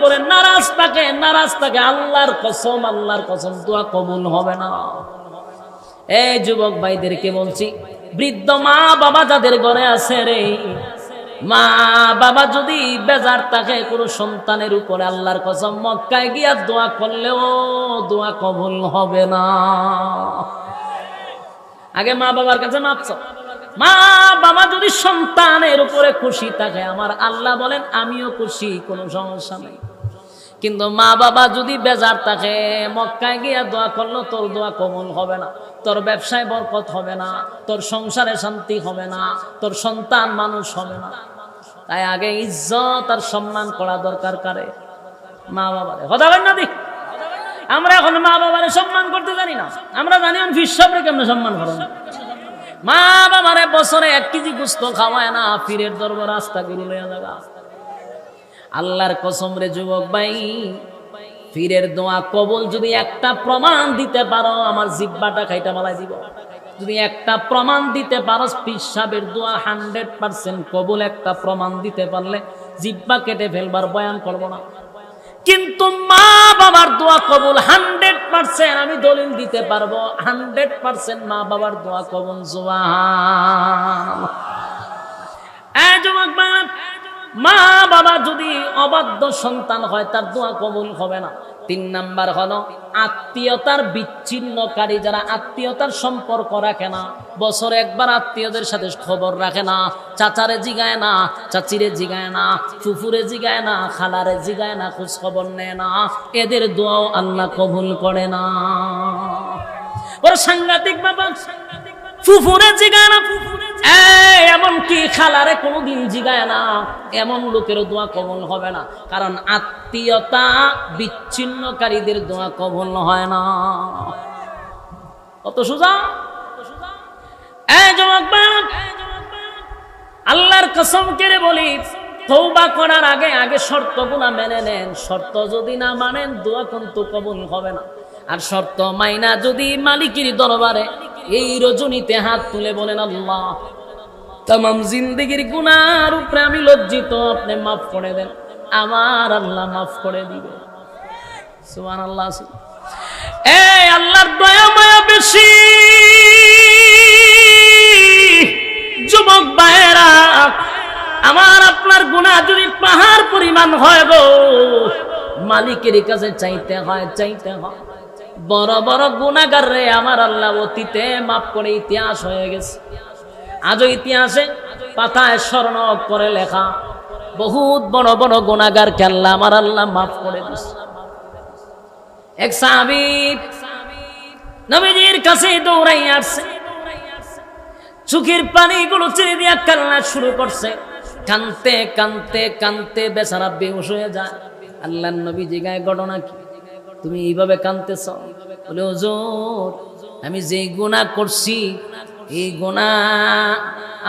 উপরে নারাজ থাকে, আল্লাহর কসম দোয়া কবুল হবে না। এই যুবক ভাইদেরকে বলছি, বৃদ্ধ মা বাবা যাদের ঘরে আছে রে, মা বাবা যদি বেজার থাকে কোনো সন্তানের উপরে, আল্লাহর কসম মক্কায় গিয়া দোয়া করলেও দোয়া কবুল হবে না। আগে মা বাবার কাছে মাপ চাও। মা বাবা যদি সন্তানের উপরে খুশি থাকে, আমার আল্লাহ বলেন আমিও খুশি, কোনো সমস্যা নেই। কিন্তু মা বাবা যদি বেজার থাকে, মক্কায় গিয়া দোয়া করলো তোর দোয়া কবুল হবে না, তোর ব্যবসায় বরকত হবে না, তোর সংসারে শান্তি হবে না, তোর সন্তান মানুষ হবে না। তাই আগে ইজ্জত আর সম্মান করা দরকার কারে? মা বাবারে। কথা বলেন না দিক, আমরা এখন মা বাবারে সম্মান করতে জানি না। আমরা জানি ফিসাবরে কেমনে সম্মান করেন। মা বাবারে বছরে 1 কেজি গোস্ত খাওয়ায় না, পীরের দরবার রাস্তা গুলো লইয়া লাগা। আল্লাহর কসম রে যুবক ভাই, পীরের দোয়া কবুল যদি একটা প্রমাণ দিতে পারো, আমার জিহ্বাটা খাইটা মালাই দিব। যদি একটা প্রমাণ দিতে পারো পিসাবের দোয়া 100% কবুল, একটা প্রমাণ দিতে পারলে জিহ্বা কেটে ফেলবার বয়ান করব না। কিন্তু মা বাবার দোয়া কবুল 100%, আমি দলিল দিতে পারবো 100% মা বাবার দোয়া কবুল। সুবহানাল্লাহ। এই যুবক ভাই, মা বাবা যদি অবাধ্য সন্তান হয়, তার দোয়া কবুল হবে না। 3 নাম্বার হলো আত্মীয়তার বিচ্ছিন্নকারী, যারা আত্মীয়তার সম্পর্ক রাখে না, বছরে একবার আত্মীয়দের সাথে খবর রাখে না, চাচারে জিগায় না, চাচিরে জিগায় না, ফুফুরে জিগায় না, খালারে জিগায় না, খোঁজ খবর নেয় না, এদের দোয়াও আল্লাহ কবুল করে না। ওর সাংঘাতিক বাবা, ফুফুরে জিগায় না, এমনকি খালারে কোনোদিন জিগায় না, এমন লোকের দোয়া কবুল হবে না। কারণ আত্মীয়তা বিচ্ছিন্নকারীদের দোয়া কবুল হয় না। কত সোজা। আল্লাহর কসম করে বলি, তওবা করার আগে শর্তগুলো মেনে নেন। শর্ত যদি না মানেন, দোয়া কিন্তু কবুল হবে না। আর শর্ত মাইনা যদি মালিকের দরবারে এই রজনীতে হাত তুলে বলেন, আল্লাহ তামাম জিন্দেগির গুনার উপরে আমি লজ্জিত, আপনি মাফ করে দেন, আমার আল্লাহ মাফ করে দিবে। সুবহানাল্লাহ। এই আল্লাহর দয়া মায়া বেশি। যুবক ভাইয়েরা, আমার আপনার গুনাহ যদি পাহাড় পরিমাণ হয় গো, মালিকের কাছে চাইতে হয়। বড় বড় গুনাহগার রে আমার আল্লাহ অতীতে মাফ করে ইতিহাস হয়ে গেছে। আজও ইতিহাসে পাতায় স্মরণ করে লেখা বহুত বড় বড় গুনাহগারকে আল্লাহ আমার আল্লাহ মাফ করে দিয়েছে। এক সাহাবী নবীজির কাছে দৌড়াই আসছে, চোখের পানিগুলো ছেড়ে দিয়া কান্না শুরু করছে। কানতে কানতে কানতে বেচারা বেহুশ হয়ে যায়। আল্লাহর নবী জিজ্ঞাসা, ঘটনা কি? তুমি এইভাবে কানতেছ? বলে, হুজুর আমি যে গুনাহ করছি, এই গুনাহ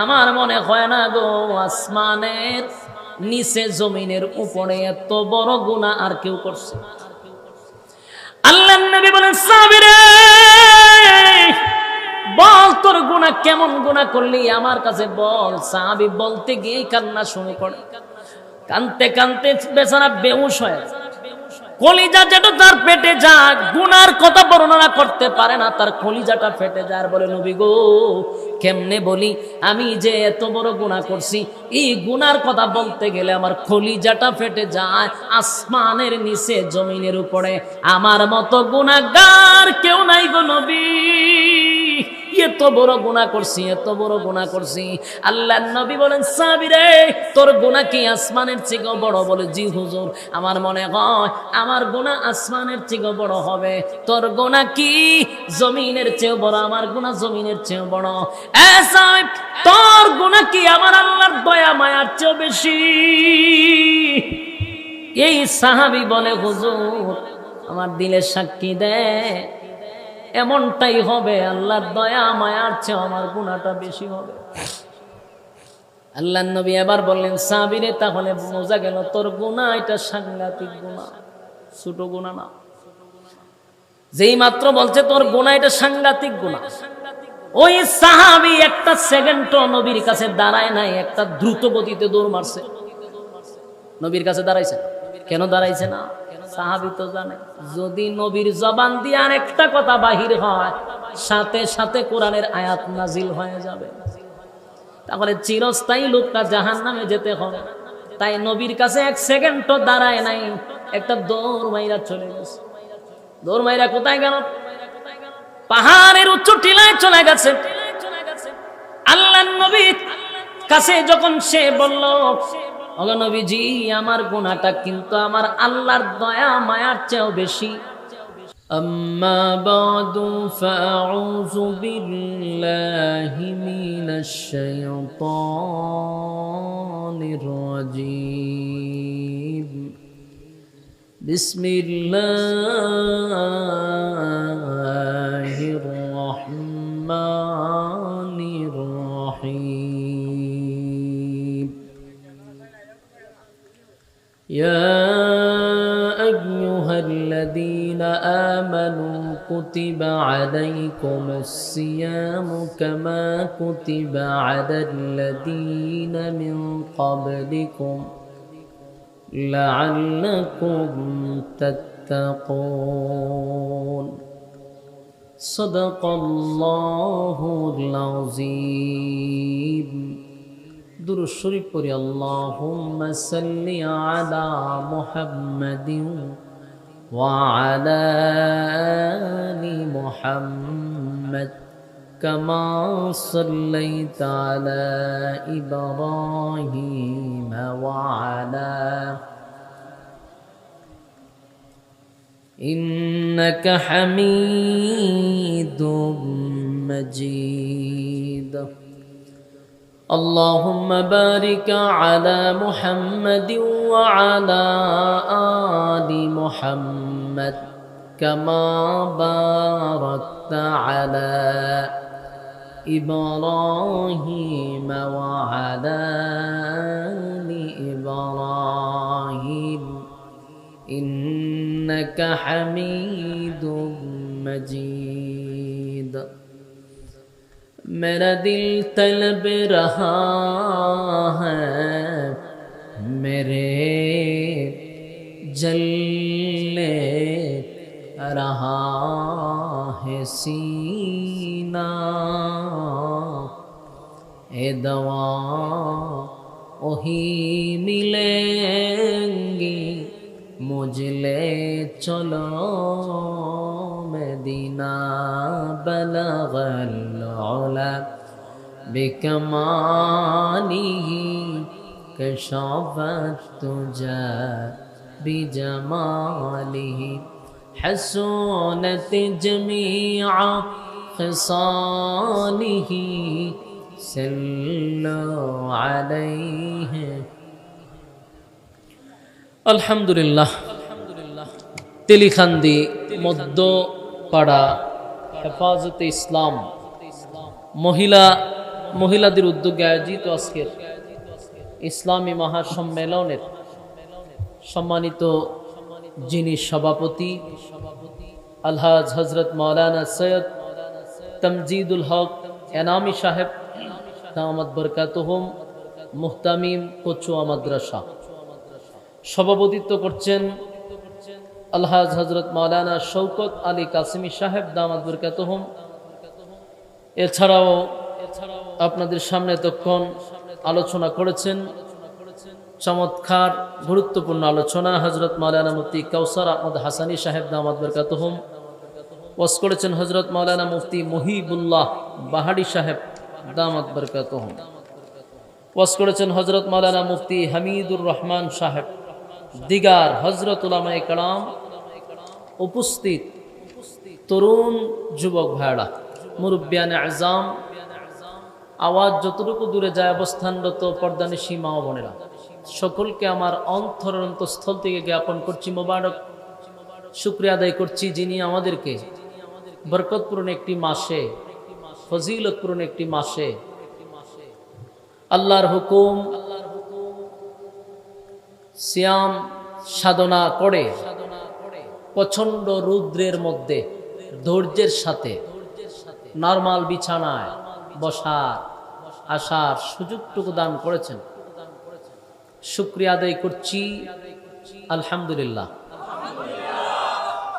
আমার মনে হয় না গো আসমানের নিচে জমিনের উপরে এত বড় গুনাহ আর কেউ করছে। আল্লাহর নবী বলেন, সাহাবী রে বল তোর গুনাহ কেমন গুনাহ করলি আমার কাছে বল। সাহাবী বলতে গিয়ে কান্না শুরু করে। কানতে কানতে বেচারা বেহুশ হয়। কলিজা যেটা তার পেটে যায়, গুনার কথা বর্ণনা করতে পারে না, তার কলিজাটা ফেটে যায়। আর বলে, নবী গো কেমনে বলি, আমি যে এত বড় গুনাহ করছি, এই গুনার কথা বলতে গেলে আমার কলিজাটা ফেটে যায়। আসমানের নিচে জমিনের উপরে আমার মতো গুনাহগার কেউ নাই গো নবী। এত বড় গুনাহ করছি, এত বড় গুনাহ করছি। আল্লাহর নবী বলেন, সাহাবী রে তোর গুনাহ কি আসমানের চেয়েও বড়? বলে, জি হুজুর আমার মনে হয় আমার গুনাহ আসমানের চেয়েও বড় হবে। তোর গুনাহ কি জমিনের চেয়েও বড়? আমার গুনাহ জমিনের চেয়েও বড়। এ সাহেব তোর গুনাহ কি আমার আল্লাহর দয়া মায়ার চেয়েও বেশি? এই সাহাবী বলে, হুজুর আমার দিলের সাক্ষী দেয় এমনটাই হবে, আল্লাহর দয়া মায়ার চেয়ে আমার গুনাহটা বেশি হবে। আল্লাহর নবী এবার বললেন, সাহাবীরে তাহলে বোঝা গেল তোর গুনাহ এটা সাংঘাতিক গুনাহ, ছোট গুনাহ না। যেই মাত্র বলছে তোর গুনাহ এটা সাংঘাতিক গুনাহ, ওই সাহাবী একটা সেকেন্ডও নবীর কাছে দাঁড়ায় নাই, একটা দ্রুত গতিতে দৌড় মারছে। নবীর কাছে দাঁড়াইছে, কেন দাঁড়াইছে না? সাহাবী তো জানে যদি নবীর জবান দিয়ে আরেকটা কথা বাহির হয় সাথে সাথে কোরআনের আয়াত নাজিল হয়ে যাবে, তাহলে চিরস্থায়ী লোকটা জাহান্নামে যেতে হবে। তাই নবীর কাছে এক সেকেন্ডও দাঁড়ায় নাই, একটা দৌড় মাইরা চলে গেছে। দৌড় মাইরা কোথায় গেল? পাহাড়ের উচ্চ টিলায় চলে গেছে। আল্লাহর নবীর কাছে যখন সে বলল, ওগো নবীজি, আমার গুনাহটা কিন্তু আমার আল্লাহর দয়া মায়ার চেয়েও বেশি। আম্মা বাদু ফাউযু বিল্লাহি মিনাশ শাইতানির রাজীম। বিসমিল্লাহির রহমানির রহিম। ইয়া আইয়ুহাল্লাযীনা আমানু কুতিবা আলাইকুমুস সিয়ামু কামা কুতিবা আলাল্লাযীনা মিন ক্বাবলিকুম لعلكم تتقون صدق الله العظيم দুরূদ শরীফ পড়ি আল্লাহুম্মা সাল্লি আলা মুহাম্মাদিন ওয়া আলা আলি মুহাম্মাদ কামা সাল্লাইতা আলা ইব্রাহিম ওয়া আলা ইন্নাকা হামিদুম মাজিদ। اللهم بارك على محمد وعلى آل محمد كما باركت على إبراهيم وعلى آل إبراهيم إنك حميد مجيد। मेरा दिल तलब रहा है मेरे जलने रहा है सीना, ए दवा वही मिलेंगी मुझले चलो मदीना। बलगल उला बिकमालिही कशफत तुजा बिजमालिही हसूनत जमीअ खसालिही सल्लु अलैहि। আলহামদুলিল্লাহ। তেলিখান্দি মধ্যপাড়া হেফাজতে ইসলাম মহিলাদের উদ্যোগে আয়োজিত আজকের ইসলামী মহাসম্মেলনের সম্মানিত যিনি সভাপতি আলহাজ হজরত মাওলানা সৈয়দ তমজিদুল হক এনামি সাহেব দামাত বরকাতুহুম মুহতামিম কচুয়া মাদ্রাসা, সভাপতিত্ব করছেন আলহাজ হজরত মাওলানা শওকত আলী কাসিমি সাহেব দামাত বরকাতুহুম। এছাড়াও আপনাদের সামনে তখন আলোচনা করেছেন চমৎকার গুরুত্বপূর্ণ আলোচনা হজরত মাওলানা মুফতি কাউসার আহমদ হাসানি সাহেব দামাত বরকাতুহুম। ওয়াজ করেছেন হজরত মাওলানা মুফতি মহিবুল্লাহ বাহারি সাহেব দামাত বরকাতুহুম। ওয়াজ করেছেন হজরত মাওলানা মুফতি হামিদুর রহমান সাহেব। দিগার হজরত উলামায়ে কেরাম, উপস্থিত তরুণ যুবক ভাইরা, মুরব্বিয়ানে আযম, আওয়াজ যতটুকু দূরে যায় অবস্থানরত পর্দানিশী মা ও বোনেরা, সকলকে আমার অন্তরের অন্তঃস্থল থেকে জ্ঞাপন করছি মোবারক শুকরিয়া আদায় করছি যিনি আমাদেরকে বরকতপূর্ণ একটি মাসে, ফজিলতপূর্ণ একটি মাসে আল্লাহর হুকুম সিয়াম সাধনা করে প্রচন্ড রৌদ্রের মধ্যে ধৈর্যের সাথে নরমাল বিছানায় বসার আসার সুযোগটুকু দান করেছেন। শুকরিয়া আদায় করছি আলহামদুলিল্লাহ।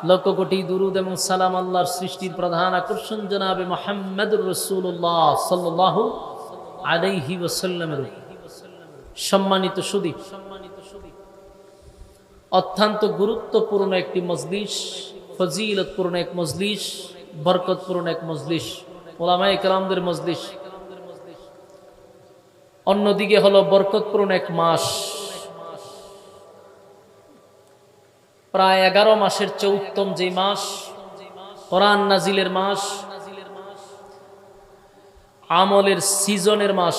লক্ষ কোটি দুরুদ এবং সালাম আল্লাহর সৃষ্টির প্রধান আকর্ষণ জনাবে মুহাম্মদুর রাসূলুল্লাহ সাল্লাল্লাহু আলাইহি ওয়াসাল্লামের সম্মানিত সুদী, অত্যন্ত গুরুত্বপূর্ণ একটি মজলিস, ফজিলতপূর্ণ এক মজলিস, বরকতপূর্ণ এক মজলিস, উলামায়ে কেরামদের মজলিস। অন্যদিকে হলো বরকতপূর্ণ এক মাস, প্রায় 11 মাসের চেয়ে উত্তম যে মাস, কোরআন নাজিলের মাস, আমলের সিজনের মাস,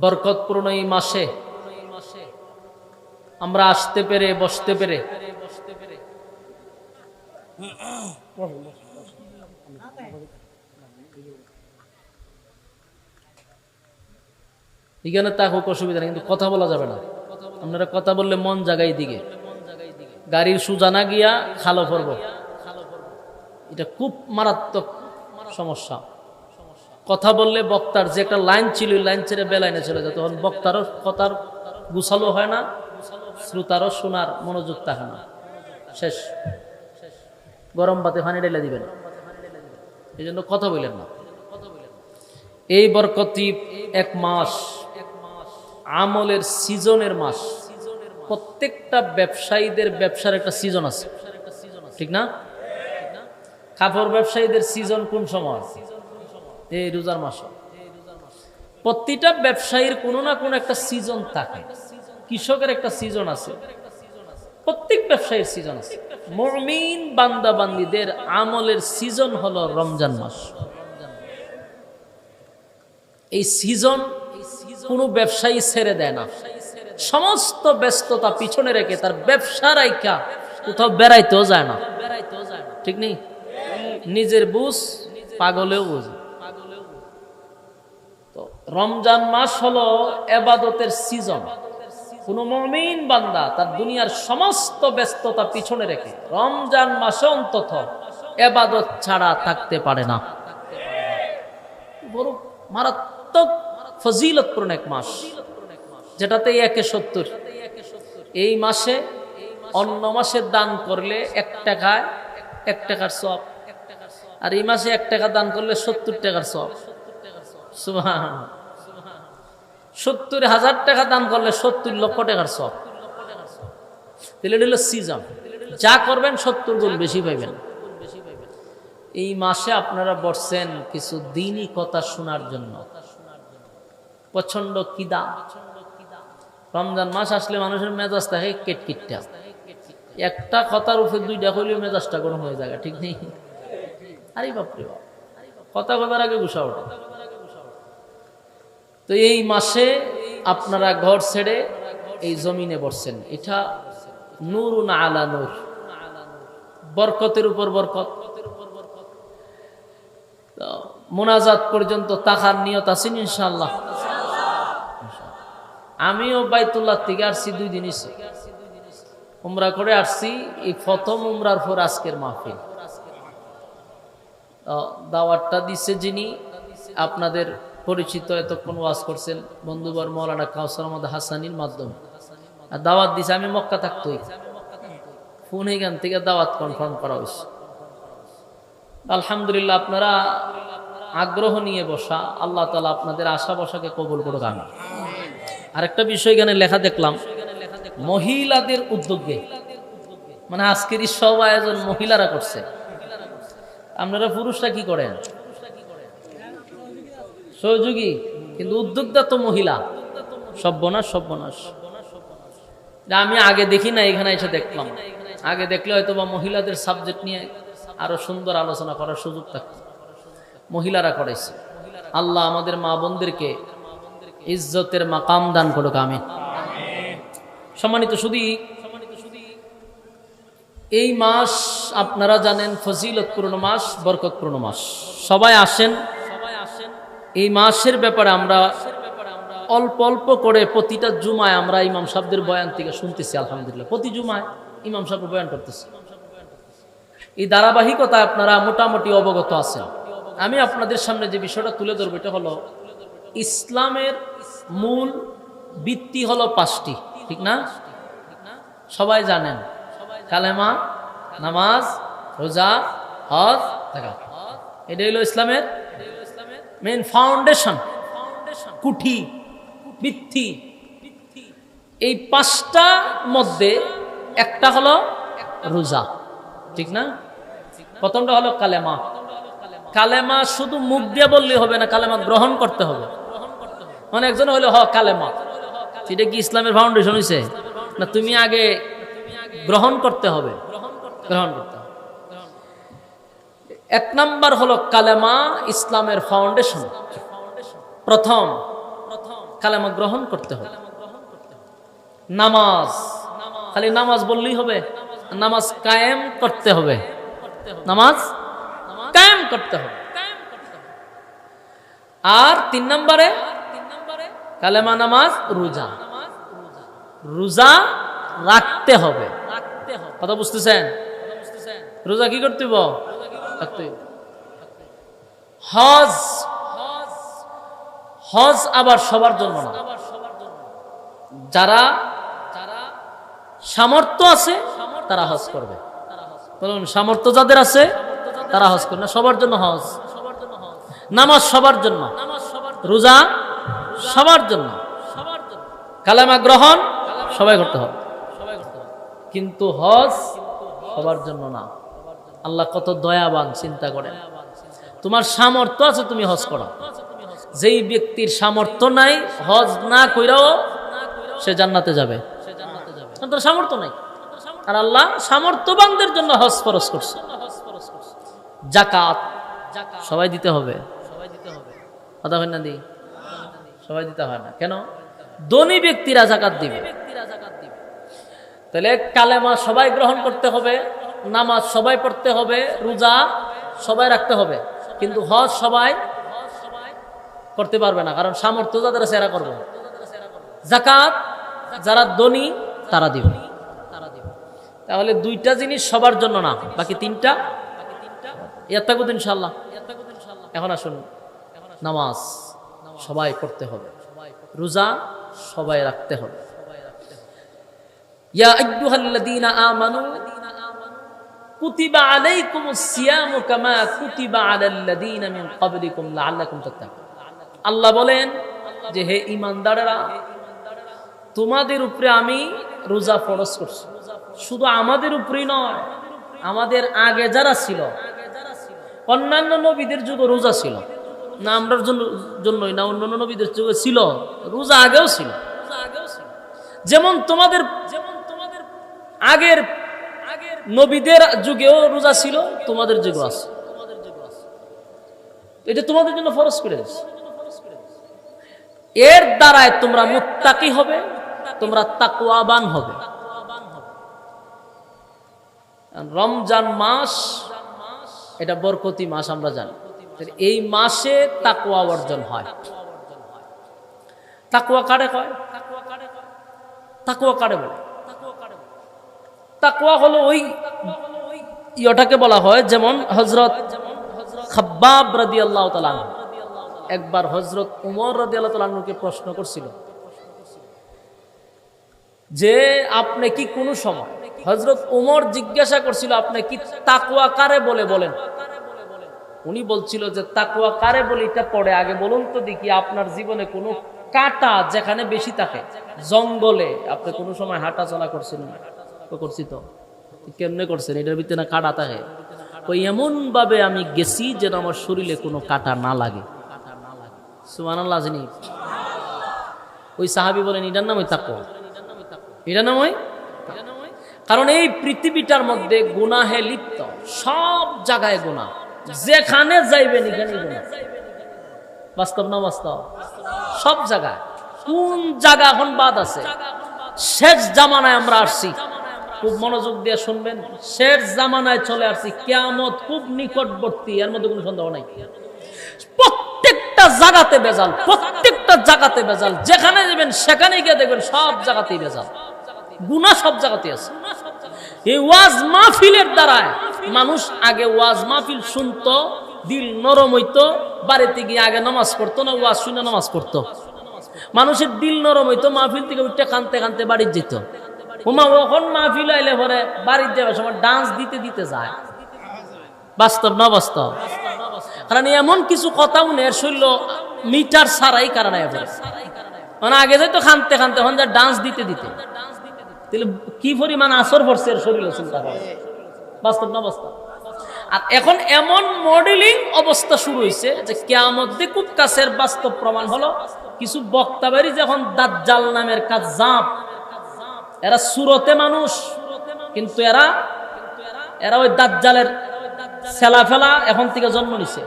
বরকতপূর্ণ এই মাসে আমরা আসতে পেরে বসতে পেরে এখানে থাকুক অসুবিধা নেই, কিন্তু কথা বলা যাবে না। আপনারা কথা বললে মন জাগাই দিকে, গাড়ির সুজা না গিয়া খালো পড়ব, এটা খুব মারাত্মক সমস্যা। কথা বললে বক্তার যে একটা লাইন ছিল, লাইন ছেড়ে বেলাইনে চলে যায়, তখন বক্তারও কথার গুছালো হয় না, শ্রোতারও শোনার মনোযোগ থাকে না, শেষ। গরম ভাতে পানি ঢেলে দিবেন, এই জন্য কথা বললেন না। এই বরকতি এক মাস, আমলের সিজনের মাস। প্রত্যেকটা ব্যবসায়ীদের ব্যবসার একটা সিজন আছে, ঠিক না? কাপড় ব্যবসায়ীদের সিজন কোন সময়? এই রোজার মাস। প্রতিটা ব্যবসায়ীর কোনো না কোনো একটা সিজন থাকে। কৃষকের একটা সিজন আছে, প্রত্যেক ব্যবসায়ীর সিজন আছে। মুমিন বান্দা বান্দীদের আমলের সিজন হলো রমজান মাস। এই সিজন কোনো ব্যবসায়ী ছেড়ে দেয় না, সমস্ত ব্যস্ততা পিছনে রেখে তার ব্যবসা রাইখা কোথাও বেড়াইতেও যায় না, ঠিক নেই? নিজের বুঝ পাগলেও বুঝে। তো রমজান মাস হলো ইবাদতের সিজন। কোন মুমিন বান্দা তার দুনিয়ার সমস্ত ব্যস্ততা পিছনে রেখে রমজান মাসে অন্তত ইবাদত ছাড়া থাকতে পারে না। বড় মারাত্মক ফজিলতপূর্ণ এক মাস, যেটাতে 1/70। এই মাসে অন্য মাসে দান করলে 1 টাকায় 1 টাকার সওয়াব, আর এই মাসে 1 টাকা দান করলে 70 টাকার সওয়াব। সুবহানাল্লাহ। 70,000 টাকা দান করলে 70 লক্ষ টাকার সওয়াব। তাহলে এটা হলো সিজন, যা করবেন 70 গুণ বেশি পাইবেন। এই মাসে আপনারা বসছেন কিছু দ্বীনি কথা শোনার জন্য, প্রচন্ড কিদা। রমজান মাস আসলে মানুষের মেজাজ থাকে কেটকিটটা, একটা কথার উপরে 2টা কইলেও মেজাজটা গরম হয়ে যায়, ঠিক নেই? আরে বাপরে বাপ, কথা কথার আগে গুসা ওঠে। তো এই মাসে আপনারা ঘর ছেড়ে এই জমিনে বসছেন, এটা নূরুন আলা নূর, বরকতের উপর বরকত। মোনাজাত পর্যন্ত তাকার নিয়ত আছেন ইনশাআল্লাহ। আমিও বাইতুল্লাহ থেকে আসছি 2 দিন উমরা করে আসছি। এই প্রথম উমরার পর আজকের মাহফিল। দাওয়াতটা দিচ্ছে যিনি, আপনাদের পরিচিত, এতক্ষণ ওয়াজ করছেন বন্ধুবর মৌলানা কাউসার আহমদ হাসানির মাধ্যমে। আর দাওয়াত দিছে, আমি মক্কা থাকতোই, ফোন এখান থেকে দাওয়াত কনফার্ম করা হয়েছে। আলহামদুলিল্লাহ, আপনারা আগ্রহ নিয়ে বসা, আল্লাহ তাআলা আপনাদের আশা বসাকে কবুল করুক। আমি আরেকটা বিষয় এখানে লেখা দেখলাম, মহিলাদের উদ্যোগে, মানে আজকের সব আয়োজন মহিলারা করছে। আপনারা পুরুষরা কি করেন? সহযোগী, কিন্তু উদ্যোক্তা তো মহিলা। সর্বনাশ সর্বনাশ। আমি আগে দেখি না, এখানে এসে দেখলাম। আগে দেখলে হয়তো বা মহিলাদের সাবজেক্ট নিয়ে আরো সুন্দর আলোচনা করার সুযোগ থাকত। মহিলারা করেছে। আল্লাহ আমাদের মা বোনদেরকে ইজ্জতের মাকাম দান করুক, আমিন। সম্মানিত সুধী, এই মাস আপনারা জানেন ফজিলতপূর্ণ মাস, বরকতপূর্ণ মাস। সবাই আসেন। এই মাসের ব্যাপারে আমরা অল্প অল্প করে প্রতিটা জুমায় আমরা ইমাম সাহেবদের বয়ান থেকে শুনতেছি। আলহামদুলিল্লাহ, প্রতি জুমায় ইমাম সাহেব বয়ান করতেছি। এই ধারাবাহিকতায় আপনারা মোটামুটি অবগত আছেন। আমি আপনাদের সামনে যে বিষয়টা তুলে ধরবো, এটা হলো ইসলামের মূল ভিত্তি হলো 5টি, ঠিক না? সবাই জানেন, কালেমা, নামাজ, রোজা, হজ, যাকাত, এটা হলো ইসলামের মেইন ফাউন্ডেশন, কুঠি, ভিত্তি। এই পাঁচটা মধ্যে একটা হলো রোজা, ঠিক না? প্রথমটা হলো কালেমা। কালেমা শুধু মুখ দিয়ে বললেই হবে না, কালেমা গ্রহণ করতে হবে। মানে একজন হইলো কালেমা, সেটা কি ইসলামের ফাউন্ডেশন হইছে না? তুমি আগে গ্রহণ করতে হবে, গ্রহণ করতে হবে। এক নাম্বার হলো কালেমা ইসলামের ফাউন্ডেশন। প্রথম কালেমা গ্রহণ করতে হবে। নামাজ, খালি নামাজ বললেই হবে? নামাজ কায়েম করতে হবে, নামাজ কায়েম করতে হবে। আর 3 নম্বরে কালেমা, নামাজ, রোজা, রোজা রাখতে হবে। কথা বুঝতেছেন? রোজা কি করতে হবে? রাখতে হবে। হজ, হজ আবার সবার জন্য না। যারা সামর্থ্য আছে তারা হজ করবে। বলুন, সামর্থ্য যাদের আছে তারা হজ করবে না, সবার জন্য হজ। নামাজ সবার জন্য, রোজা সবার জন্য, কালেমা গ্রহণ সবাই করতে হবে, কিন্তু হজ সবার জন্য না। আল্লাহ কত দয়াবান, চিন্তা করেন। তোমার সামর্থ্য আছে, তুমি হজ করো। যেই ব্যক্তির সামর্থ্য নাই, হজ না কইরাও সে জান্নাতে যাবে, তার সামর্থ্য নাই। আর আল্লাহ সামর্থ্যবানদের জন্য হজ ফরজ করছে। যাকাত সবাই দিতে হবে, কথা হয় না? দি সবাই দিতে হয় না কেন? ধনী ব্যক্তিরা যাকাত দিবে। তাহলে কালেমা সবাই গ্রহণ করতে হবে, নামাজ সবাই পড়তে হবে, রোজা সবাই রাখতে হবে, কিন্তু হজ সবাই করতে পারবে না, কারণ সামর্থ্য যাদের আছে এরা করবে। যাকাত যারা ধনী তারা দিবে। তাহলে 2টা জিনিস সবার জন্য না, বাকি 3টা ইয়াত্তাকুদ ইনশাআল্লাহ। এখন আসুন, নামাজ সবাই পড়তে হবে, রোজা সবাই রাখতে হবে। ইয়া আইয়ুহাল্লাযীনা আমানু কুতিবা আলাইকুমুস সিয়ামু কামা কুতিবা আলাল্লাযীনা মিন ক্বাবলিকুম লাআল্লাকুম তাত্তাকুন। আল্লাহ বলেন যে, হে ঈমানদারেরা, তোমাদের উপরে আমি রোজা ফরজ করছি। শুধু আমাদের উপরেই নয়, আমাদের আগে যারা ছিল, অন্যান্য নবীদের যুগে রোজা ছিল না, আমরার জন্যই না, অন্যান্য নবীদের যুগে ছিল, রোজা আগেও ছিল। যেমন তোমাদের আগের নবীদের যুগেও রোজা ছিল, তোমাদের যুগে আছে। এটা তোমাদের জন্য ফরজ করে দিয়েছে। এর দ্বারায় তোমরা মুত্তাকি হবে, তোমরা তাকওয়াবান হবে। রমজান মাস এটা বরকতি মাস, আমরা জানি। এই মাসে তাকওয়া অর্জন হয়। তাকওয়া কারে কয়? তাকওয়া কারে বলে? তাকওয়া হলো ওই ইয়টাকে বলা হয়, যেমন হযরত খাব্বাব রাদিয়াল্লাহু তাআলা একবার হযরত উমর রাদিয়াল্লাহু তাআলা কে প্রশ্ন করছিল যে, আপনি কি কোন সময়, হযরত উমর জিজ্ঞাসা করছিল, আপনি কি তাকওয়া কারে বলে বলেন? উনি বলছিল যে, তাকওয়া কারে বলে এটা পড়ে, আগে বলুন তো দেখি আপনার জীবনে কোনো কাঁটা যেখানে বেশি থাকে, জঙ্গলে আপনি কোনো সময় হাঁটা চলা করছেন? করছি। তো কেমনে করছেন? এটার ভিতরে না কাঁটা থাকে? ওই এমন ভাবে আমি গেছি যেন আমার শরীরে কোনো কাঁটা না লাগে। সুবহানাল্লাহ। জানি ওই সাহাবী বলেন, এটার নাম ওই তাকওয়া, এটার নাম ওই। কারণ এই পৃথিবীটার মধ্যে গুনাহে লিপ্ত, সব জায়গায় গুনাহ, যেখানে যাইবেন এখানেই গুনাহ। বাস্তব না বাস্তব? সব জায়গায়। কোন জায়গা এখন বাদ আছে? শেষ জামানায় আমরা আসছি, খুব মনোযোগ দিয়ে শুনবেন। শেষ জামানায় চলে আসছি, কিয়ামত খুব নিকটবর্তী, এর মধ্যে কোনো সন্দেহ নাই। প্রত্যেকটা জায়গাতে ভেজাল, প্রত্যেকটা জায়গাতে ভেজাল। যেখানে যাবেন সেখানে গিয়ে দেখবেন সব জায়গাতেই ভেজাল, গুনাহ সব জায়গাতে আছে। এই ওয়াজ মাহফিলের দ্বারায় মানুষ আগে ওয়াজ মাহফিল শুনতো, দিল নরম হইতো, বাড়িতে গিয়ে আগে নামাজ পড়তো না, ওয়াজ শুনে নামাজ পড়তো। মানুষের দিল নরম হইতো, মাহফিল থেকে উঠে কানতে কানতে বাড়ি যেত। হুমা ওখন মাহফিল আইলে পরে বাড়িতে যাওয়ার সময় ডান্স দিতে দিতে যায়। বাস্তব না বাস্তব? কারণ এমন কিছু কথা উনি শৈল মিটার ছাড়াই কারণ মানে আগে যাই তো খানতে খানতে এখন যা ডান্স দিতে দিতে তাহলে কি পরিমাণ আসর পড়ছে এর শরীর চিন্তা করে। বাস্তব না বাস্তব? আর এখন এমন মডেলিং অবস্থা শুরু হয়েছে যে কিয়ামত খুব কাছের বাস্তব প্রমাণ হলো কিছু বক্তা বাড়ি যখন দাজ্জাল নামের কাজ্জাব, এরা সুরতে মানুষ কিন্তু এরা ওই দাজ্জালের ছেলা ফেলা এখন থেকে জন্ম নিছে।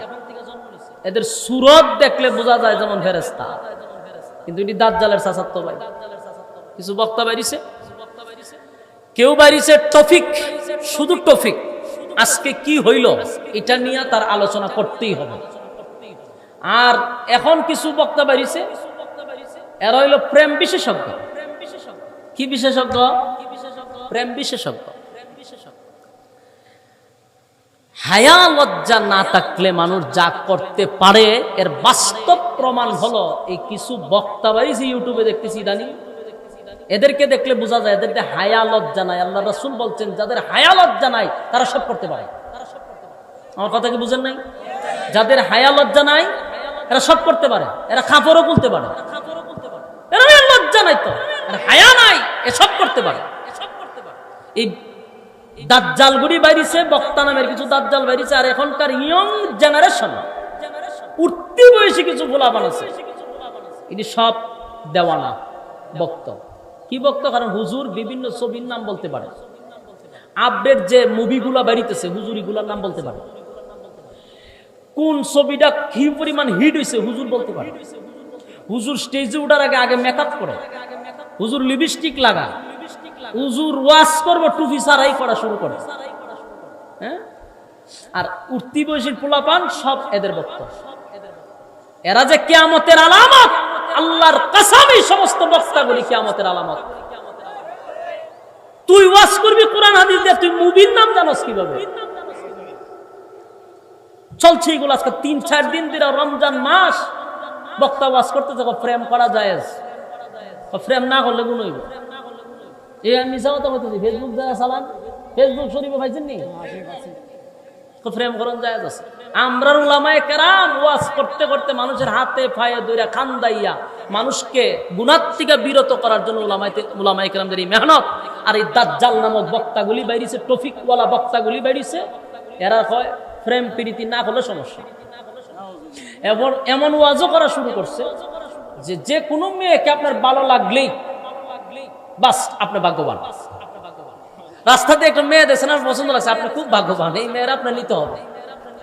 এদের সুরত দেখলে বোঝা যায় যেমন ফেরেশতা, কিন্তু এটি দাজ্জালের চাচাতো ভাই। কিছু বক্তা বাইরিছে, কেউ বাইরিছে টপিক, শুধু টপিক আজকে কি হইল এটা নিয়ে তার আলোচনা করতেই হবে। আর এখন কিছু বক্তা বাইরিছে, এরা হইল প্রেম বিশেষজ্ঞ। কি বিশেষজ্ঞ? প্রেম বিশেষজ্ঞ। হায়া লজ্জা না থাকলে মানুষ যা করতে পারে এর বাস্তব প্রমাণ হলো এই কিছু বক্তা বাইরিছে ইউটিউবে দেখতেছি ইদানি, এদেরকে দেখলে বোঝা যায় এদের হায়া লজ্জা নাই। আল্লাহ রাসূল বলছেন যাদের হায়া লজ্জা নাই তারা সব করতে পারে। আমার কথা কি বুঝেন নাই? যাদের হায়া লজ্জা নাই এরা সব করতে পারে, এরা কাপড়ও খুলতে পারে। এরা লজ্জা নাই তো, এরা হায়া নাই, এসব করতে পারে। এই দাজ্জালগুড়ি বাইরিছে, বক্তা নামের কিছু দাজ্জাল বাইরিছে। আর এখনকার ইয়ং জেনারেশন উঠতি বয়সী কিছু গোলা বানাচ্ছে, এটি সব দেওয়ানা বক্তা। কি বক্তা? কারণ হুজুর বিভিন্ন ছবির নাম বলতে পারে, আপডেট যে মুভিগুলা বেরিতেছে হুজুরিগুলার নাম বলতে পারে, কোন ছবিটা কি পরিমাণ হিট হয়েছে হুজুর বলতে পারে। হুজুর স্টেজে উঠার আগে আগে মেকআপ করে, হুজুর লিপস্টিক লাগা, হুজুর ওয়াশ করবো টুপি ছাড়াই করা শুরু করে। হ্যাঁ, আর উঠতি বয়সীর পোলাপান সব এদের বক্তা। এরা যে কিয়ামতের আলামত, আল্লাহর কসম এই সমস্ত বক্তাগুলি কিয়ামতের আলামত। তুই ওয়াজ করবি কোরআন হাদিস দিয়ে, তুই মুভির নাম জানোস কিভাবে? চলছে এগুলো আজকে 3-4 দিন ধরে, রমজান মাস বক্তা ওয়াজ করতে থাকো প্রেম করা যায়, প্রেম না করলে গুণ হইব। এই আমি মিশা কথা বলতেছি, ফেসবুক যারা চালান, ফেসবুক শরীফে পাইছেন নি? প্রেম করন যায় আছে। আমরা উলামায়ে কেরাম ওয়াজ করতে করতে মানুষের হাতে পায়ে ধরে খান্দাইয়া মানুষকে গুনাহ থেকে বিরত করার জন্য উলামায়ে কেরামদের এই মেহনত। আর এই দাজ্জাল নামক বক্তাগুলি বাইরিছে, টপিকওয়ালা বক্তাগুলি বাইরিছে, এরা হয় প্রেম প্রীতি না হলে সমস্যা। এমন ওয়াজও করা শুরু করছে যে যে কোনো মেয়েকে আপনার ভালো লাগলেই বাস আপনি ভাগ্যবান। রাস্তাতে একটা মেয়ে দেখছেন আপনার পছন্দ লাগছে, আপনি খুব ভাগ্যবান, এই মেয়েরা আপনার নিতে হবে।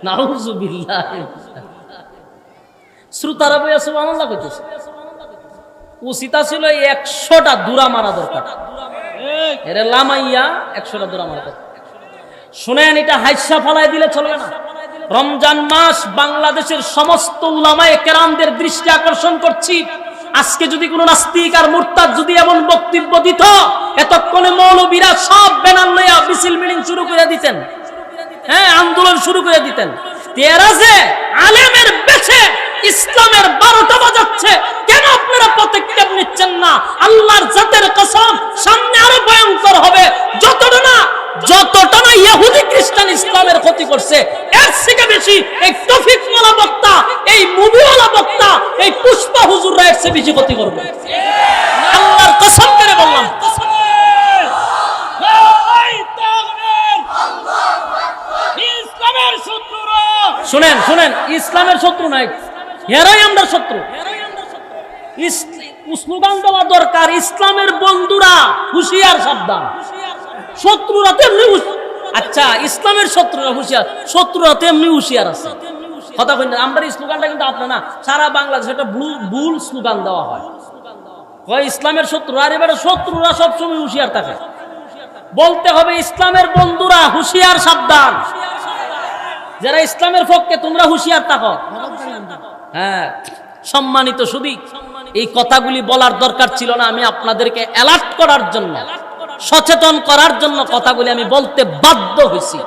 নাউযুবিল্লাহ। শ্রোতারা বইয়া সুবহানাল্লাহ কইতেছে। উচিত ছিল 100টা দূরা মারা দরকার, এরে লামাইয়া 100টা দূরা মারা দরকার। শুনেন, এটা হাইসা ফালাই দিলে চলবে না। রমজান মাস বাংলাদেশের সমস্ত উলামায়ে কেরামদের দৃষ্টি আকর্ষণ করছি। আজকে যদি কোনো নাস্তিক আর মুরতাদ যদি এমন বক্তব্য দিত, এতক্ষণে মৌলবীরা সব ব্যানার লইয়া মিছিল মিটিং শুরু করে দিতেন, হ্যাঁ, আন্দোলন শুরু করে দিতেন। এরা যে আলেমের বেছে ইসলামের 12টা বাজাচ্ছে, কেন আপনারা পদক্ষেপ নিচ্ছেন না? আল্লাহর জাতের কসম, সামনে আরো ভয়ঙ্কর হবে। যতটা না ইহুদি খ্রিস্টান ইসলামের ক্ষতি করছে, এর থেকে বেশি এই তৌফিকওয়ালা বক্তা, এই মুভিওয়ালা বক্তা, এই পুষ্পা হুজুররা এর চেয়ে বেশি ক্ষতি করবে। আল্লাহর কসম করে বললাম। শুনেন শুনেন, ইসলামের শত্রু নাই, এরাই আমরা শত্রু। স্লোগান দেওয়া দরকার, ইসলামের বন্ধুরা হুঁশিয়ার, সাবধান। শত্রুরা তেমনি, আচ্ছা ইসলামের শত্রুরা হুঁশিয়ার, শত্রুরা তেমনি হুঁশিয়ার আছে। কথা কই না, আমরা স্লোগানটা কিন্তু আপনার না, সারা বাংলাদেশে একটা ভুল স্লোগান দেওয়া হয়, ইসলামের শত্রু। আর এবারে শত্রুরা সবসময় হুঁশিয়ার থাকে। বলতে হবে ইসলামের বন্ধুরা হুঁশিয়ার, সাবধান। যারা ইসলামের পক্ষে তোমরা হুঁশিয়ার থাকো। হ্যাঁ, সম্মানিত শুধু এই কথাগুলি বলার দরকার ছিল না, আমি আপনাদেরকে অ্যালার্ট করার জন্য, সচেতন করার জন্য কথাগুলি আমি বলতে বাধ্য হয়েছি।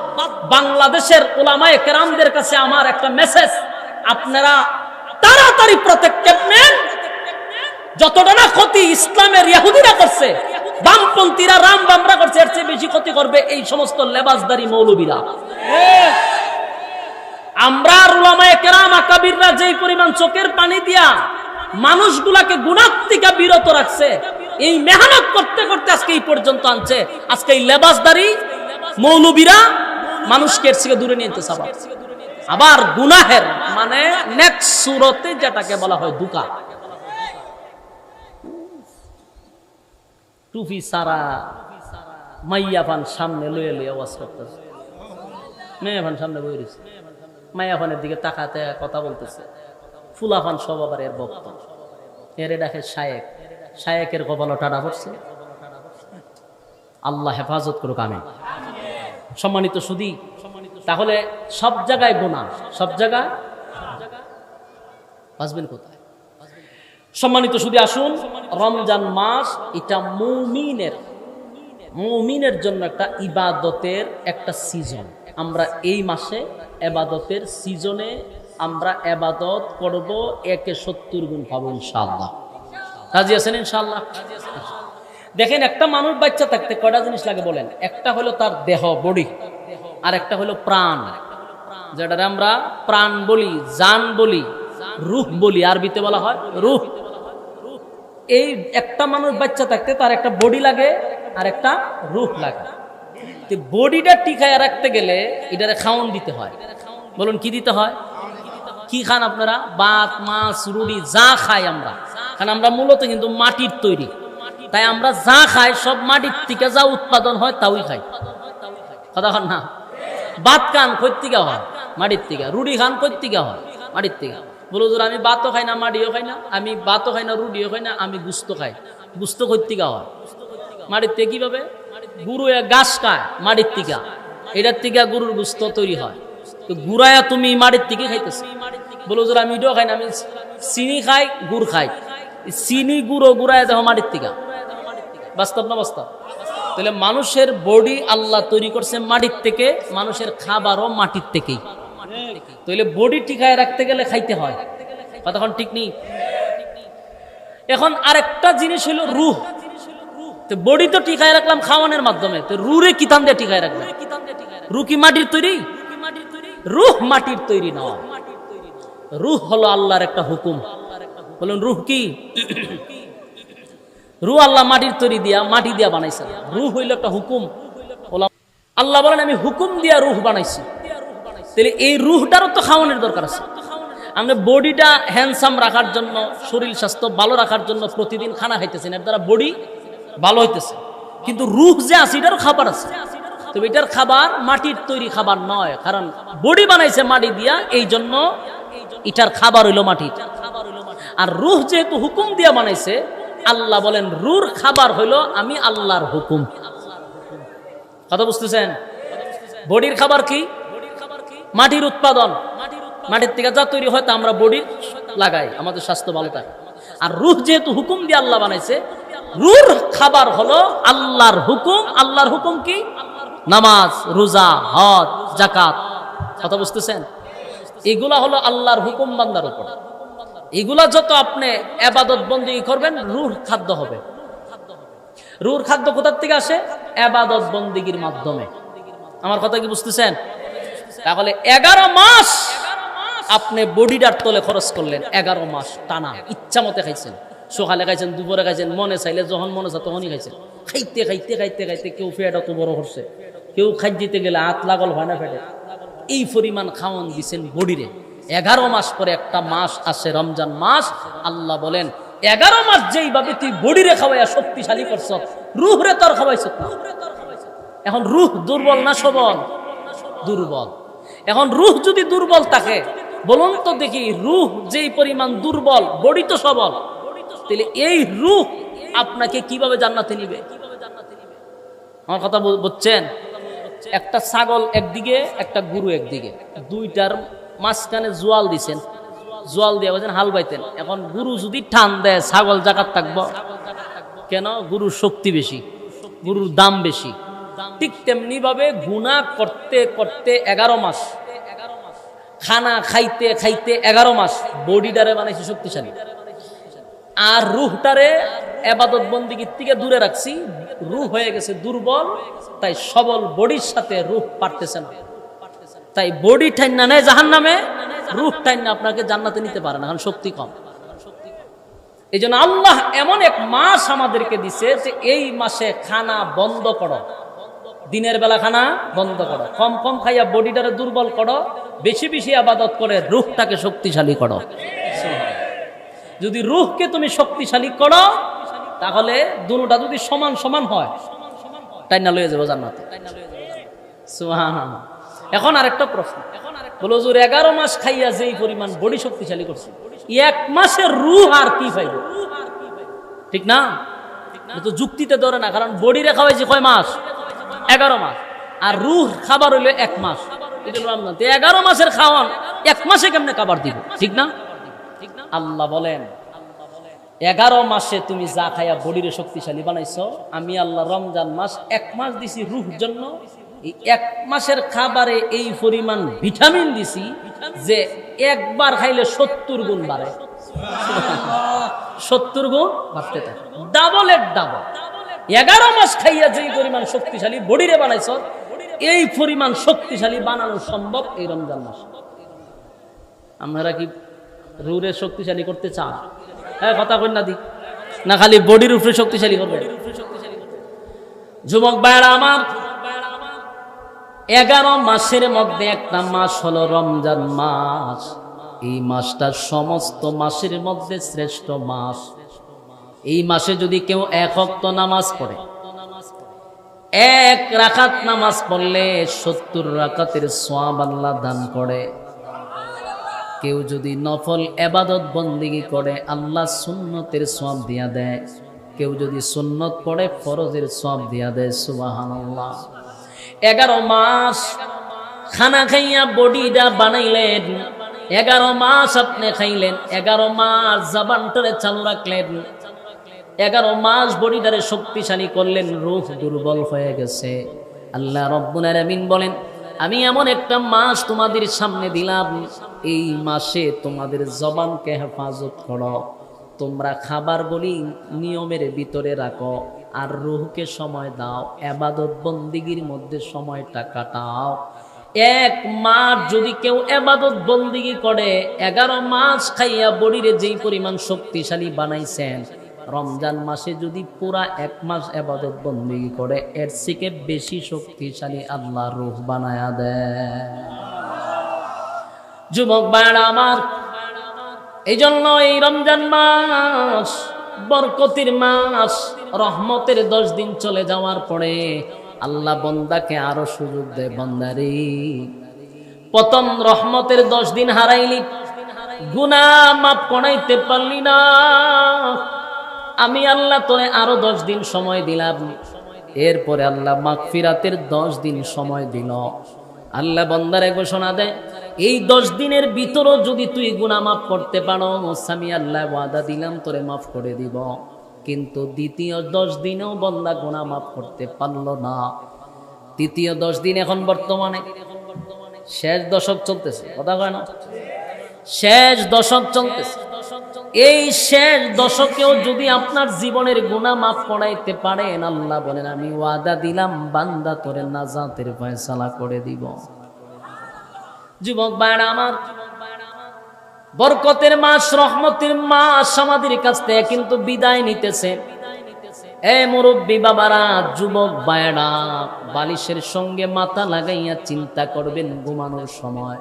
বাংলাদেশের উলামায়ে কেরামদের কাছে আমার একটা মেসেজ, আপনারা তাড়াতাড়ি পদক্ষেপ নেন। যতটা না ক্ষতি ইসলামের ইহুদিরা করছে, বামপন্থীরা রাম বামরা করছে, এর চেয়ে বেশি ক্ষতি করবে এই সমস্ত লেবাসদারি মৌলবীরা। আমরা উলামায়ে কেরাম আকাবিররা যেই পরিমাণ চোখের পানি দিয়া মানুষগুলাকে গুনাহ থেকে বিরত রাখছে, এই মেহনত করতে করতে আজকে এই পর্যন্ত আনছে, আজকে এই লেবাসদারি মৌলবীরা মানুষকে এর থেকে দূরে নিয়ে যেতে চায়। আবার গুনাহের মানে নেক্সট সুরতে যেটাকে বলা হয় দুকা, টুপি সারা মাইয়া ফান সামনে লয়ে লয়ে আওয়াজ করতেছে, মেয়ে ফান সামনে বই রয়েছে, মাইয়া ফানের দিকে তাকাতে কথা বলতেছে, ফুলা ফান সব আবার এর ভক্ত, এর ডাকে শায়েক, শায়েকের কপালে টানা পড়ছে। আল্লাহ হেফাজত করুক, আমিন। সম্মানিত সুধী, তাহলে সব জায়গায় গুনাহ, সব জায়গায় বাঁচবেন কোথায়? সম্মানিত সুধী, আসুন, রমজান মাস এটা মুমিনের জন্য একটা ইবাদতের একটা সিজন। আমরা এই মাসে ইবাদতের সিজনে আমরা ইবাদত করব, 70 গুণ পাবো ইনশাআল্লাহ। রাজি আছেন ইনশাআল্লাহ? দেখেন, একটা মানুষ বাচ্চা থাকতে কয়টা জিনিস লাগে বলেন? একটা হলো তার দেহ, বডি, আর একটা হলো প্রাণ, যেটা আমরা প্রাণ বলি, জান বলি, রূহ বলি, আরবিতে বলা হয় রূহ। এই একটা মানুষ বাচ্চা থাকতে তার একটা বডি লাগে আর একটা রূহ লাগে। বডিটা টিকায় রাখতে গেলে এটারে খাওন দিতে হয়। বলুন কি দিতে হয়? কি খান আপনারা? ভাত, মাছ, রুটি যা খাই আমরা, কারণ আমরা মূলত কিন্তু মাটির তৈরি, তাই আমরা যা খাই সব মাটির থেকে যা উৎপাদন হয় তাই খাই। কথা খান না? ভাত খান কই থেকে হয়? মাটির থেকে। রুটি খান কই থেকে হয়? মাটির থেকে। বলো যে আমি ভাতও খাই না, মাটিও খাই না, আমি ভাতও খাই না, রুটিও খাই না, আমি গুস্ত খাই। গুস্ত কই থেকে হয়? মাটির থেকে। কিভাবে? গরু ঘাস খায় মাটির থেকে, এটার থেকে গরুর গুস্ত তৈরি হয়। তো গুড়ায়া তুমি মাটির থেকে খাইতেছ। বলো যে আমি এটাও খাই না, আমি চিনি খাই, গুড় খাই। চিনি গুঁড়ো গুড়ায় দেখো মাটির থেকে। বাস্তব না বাস্তব? তাহলে মানুষের বডি আল্লাহ তৈরি করছে মাটির থেকে, মানুষের খাবারও মাটির থেকেই। তাহলে বডি টিকায় রাখতে গেলে খাইতে হয়। কতক্ষণ ঠিক নেই? এখন আরেকটা জিনিস হলো রূহ। তো বডি তো টিকায় রাখলাম খাওয়ানোর মাধ্যমে, তো রুরে কি তান দিয়ে টিকায় রাখবে? রু কি মাটির তৈরি? রূহ মাটির তৈরি নয়। রূহ হলো আল্লাহর একটা হুকুম। বলুন রূহ কি? রূহ আল্লাহ মাটির তৈরি দিয়া, মাটি দিয়া বানাইছে। রূহ হইল একটা হুকুম। আল্লাহ বলেন আমি হুকুম দিয়া রূহ বানাইছি। তাহলে এই রূহটারও তো খাওয়ানোর দরকার আছে। আমরা বডিটা হ্যান্ডসাম রাখার জন্য, শরীর স্বাস্থ্য ভালো রাখার জন্য প্রতিদিন খানা খাইতেছেন, এর দ্বারা বডি ভালো হইতেছে। কিন্তু রূহ যে আছে এটারও খাবার আছে। তবে এটার খাবার মাটির তৈরি খাবার নয়, কারণ বডি বানাইছে মাটি দিয়া, এই জন্য এটার খাবার হইল মাটির। আর রূহ যেহেতু হুকুম দিয়া বানাইছে, আল্লাহ বলেন রুর খাবার হইলো আমি আল্লাহর হুকুম। কথা বুঝতেছেন? বডির খাবার কি? মাটির উৎপাদন, মাটির থেকে যা তৈরি হয় তা আমরা বডি লাগাই, আমাদের স্বাস্থ্য ভালো থাকে। আর রূহ যেহেতু হুকুম দিয়ে আল্লাহ বানাইছে, রুর খাবার হলো আল্লাহর হুকুম। আল্লাহর হুকুম কি? নামাজ, রোজা, হজ, যাকাত। কথা বুঝতেছেন? এগুলা হলো আল্লাহর হুকুম বান্দার উপর। এগুলা যত আপনি ইবাদত বন্দেগী করবেন, রূহ খাদ্য হবে। রূহ খাদ্য কোথা থেকে আসে? ইবাদত বন্দেগীর মাধ্যমে। আমার কথা কি বুঝতেছেন? তাহলে 11 মাস আপনি বডিটার তলে খরচ করলেন, 11 মাস টানা ইচ্ছা মতে খাইছেন। সকালে খাইছেন, দুপুরে খাইছেন, মনে চাইলে যখন মনে চায় তখনই খাইছেন। খাইতে খাইতে খাইতে খাইতে কেউ পেট এত বড় করছে, কেউ খাই দিতে গেলে হাত লাগল হয় না পেটে। এই পরিমাণ খাওয়ান দিছেন বডিরে। 11 মাস পরে একটা মাস আসে রমজান মাস। আল্লাহ বলেন 11 মাস যেইভাবে তুই বডিরে খাওয়াইয়া শক্তিশালী করছ, রূহরে তোর খাওয়াইছ না। এখন রূহ দুর্বল না সবল? দুর্বল। এখন রূহ যদি দুর্বল থাকে, বলুন তো দেখি, রূহ যেই পরিমাণ দুর্বল, বডি তো সবল, তাহলে এই রূহ আপনাকে কিভাবে জান্নাতে নিবে? আমার কথা বুঝছেন? একটা ছাগল একদিকে, একটা গরু একদিকে, দুইটার মাঝখানে জোয়াল দিছেন, জোয়াল দিয়ে বলছেন হাল বাইতেন। এখন গরু যদি টান দেয়, ছাগল জাকাত থাকবো কেন? গরুর শক্তি বেশি, গরুর দাম বেশি। ঠিক তেমনি ভাবে গুনাহ করতে করতে 11 মাস, খানা খাইতে খাইতে 11 মাস বডিটারে বানাইছে শক্তিশালী, আর রূহটারে ইবাদত বন্দেগীর থেকে দূরে রাখছি, রূহ হয়ে গেছে দুর্বল, তাই সবল বডির সাথে রূহ পারতেছে না, তাই বডি ঠান্না নেয় জাহান্নামে, রূহ ঠান্না আপনাকে জান্নাতে নিতে পারে না, কারণ শক্তি কম। এই জন্য আল্লাহ এমন এক মাস আমাদেরকে দিছে যে এই মাসে খানা বন্ধ করো, দিনের বেলা খানা বন্ধ করো, কম কম খাইয়া বডিটারে দুর্বল করো, বেশি বেশি ইবাদত করে রূহটাকে শক্তিশালী করো। যদি রূহকে তুমি শক্তিশালী করো তাহলে দুটোটা যদি সমান সমান হয় টাইনা লয়ে যাবো জান্নাতে। সুবহানাল্লাহ। এখন আরেকটা প্রশ্ন বলো, হুজুর 11 মাস খাইয়া যেই পরিমাণ বডি শক্তিশালী করছে, 1 মাসের রূহ আর কি পাইব? ঠিক না? তো যুক্তিতে ধরে না, কারণ বডি রেখা হয়েছে কয় মাস? 11 মাস, আর রূহ খাবার হইলো 1 মাস। 11 মাসের খাওয়ান 1 মাসে কেমনে খাবার দিব? ঠিক না? আল্লাহ বলেন 11 মাসে তুমি যা খাইয়া বডিরে শক্তিশালী বানাইছো, আমি আল্লাহ রমজান মাস 1 মাস দিছি রূহ জন্য, এই 1 মাসের খাবারে এই পরিমাণ ভিটামিন দিছি যে একবার খাইলে 70 গুণ বাড়ে, 70 গুণ বাড়তে থাকে, ডাবলের ডাবল। 11 মাস খাইয়া যেই পরিমাণ শক্তিশালী বডিরে বানাইছো, এই পরিমাণ শক্তিশালী বানানো সম্ভব এই রমজান মাস। আপনারা কি রূহের শক্তিশালী করতে চান? হ্যাঁ, কথা কই না দি না, খালি বডির উপরে শক্তিশালী করবে। যুবক ভাইরা আমার, 11 মাসের মধ্যে একটা মাস হলো রমজান মাস। এই মাসটা সমস্ত মাসের মধ্যে শ্রেষ্ঠ মাস। এই মাসে যদি কেউ 1 ওয়াক্ত নামাজ পড়ে, 1 রাকাত নামাজ পড়লে 70 রাকাতের সওয়াব আল্লাহ দান করে। কেউ যদি নফল ইবাদত বন্দেগী করে, আল্লাহ সুন্নতের সওয়াব দিয়া দেয়। কেউ যদি সুন্নত পড়ে, ফরজের সওয়াব দিয়া দেয়। সুবহানাল্লাহ। 11 মাস খানা খাইয়া বডিটা বানাইলেন, 11 মাস আপনি খাইলেন, 11 মাস জবানটারে চালু রাখলেন, 11 মাস বডিটারে শক্তিশালী করলেন, রূহ দুর্বল হয়ে গেছে। আল্লাহ রাব্বুল আলামিন বলেন, আমি এমন একটা মাস তোমাদের সামনে দিলাম, এই মাসে তোমাদের জবানকে হেফাজত করো, তোমরা খাবার বলি নিয়মের ভিতরে রাখো, আর রূহকে সময় দাও, ইবাদত বন্দেগীর মধ্যে সময়টা কাটাও। 1 মাস যদি কেউ ইবাদত বন্দেগী করে, 11 মাস খাইয়া বডিরে যেই পরিমাণ শক্তিশালী বানাইছেন, রমজান মাসে যদি পুরা 1 মাস ইবাদত বন্দেগী করে, এর থেকে বেশি শক্তিশালী আল্লাহ রূহ বানায়া দেয়। যুবক ভাইরা আমার, এই জন্য এই রমজান মাস বরকতের মাস। রহমতের 10 দিন চলে যাওয়ার পরে আল্লাহ বান্দাকে আরো সুযোগ দেয়, বান্দারে প্রথম রহমতের 10 দিন হারাইলি, গুনাহ মাফ করাইতে পারলি না, আমি আল্লাহ তোরে আরো 10 দিন সময় দিলাম। এরপরে আল্লাহ মাগফিরাতের 10 দিন সময় দিল। আল্লাহ বান্দারে ঘোষণা দেয়, এই 10 দিনের ভিতরও যদি তুই গুনাহ মাফ করতে পারো, আমি আল্লাহ ওয়াদা দিলাম তোরে মাফ করে দিব। কিন্তু দ্বিতীয় 10 দিনেও বান্দা গুনাহ মাফ করতে পারলো না। তৃতীয় 10 দিন এখন বর্তমানে শেষ দশক চলতেছে, কথা কয় না, শেষ দশক চলতেছে। এই শেষ দশকেও যদি আপনার জীবনের গুনাহ মাফ করাইতে পারেন, আল্লাহ বলেন আমি ওয়াদা দিলাম বান্দা তোরে নাজাতের ফয়সালা করে দিব। যুবক ভাইরা আমার, বরকতের মাস, রহমতের মাস আমাদের কাছ থেকে কিন্তু বিদায় নিতেছে। এই মুরব্বী বাবারা, যুবক ভাইরা, বালিশের সঙ্গে মাথা লাগাইয়া চিন্তা করবেন ঘুমানোর সময়।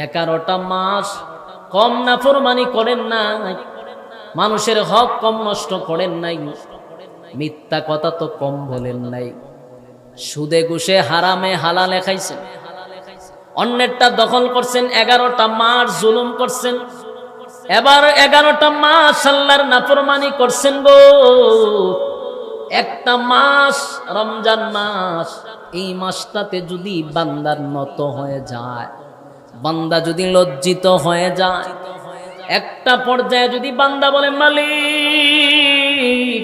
11টা মাস কম নাফরমানি করেন নাই, মানুষের হক কম নষ্ট করেন নাই, মিথ্যা কথা তো কম বলেন নাই, সুদে ঘুষে হারামে হালালে খাইছেন, অন্যেরটা দখল করছেন, 11টা মাস জুলুম করছেন, এবার 11টা মাস আল্লাহর নাফরমানি করছেন গো। একটা মাস রমজান মাস, এই মাসটাতে যদি বান্দার নত হয়ে যায়, বান্দা যদি লজ্জিত হয়ে যায়, একটা পর্যায়ে যদি বান্দা বলে মালিক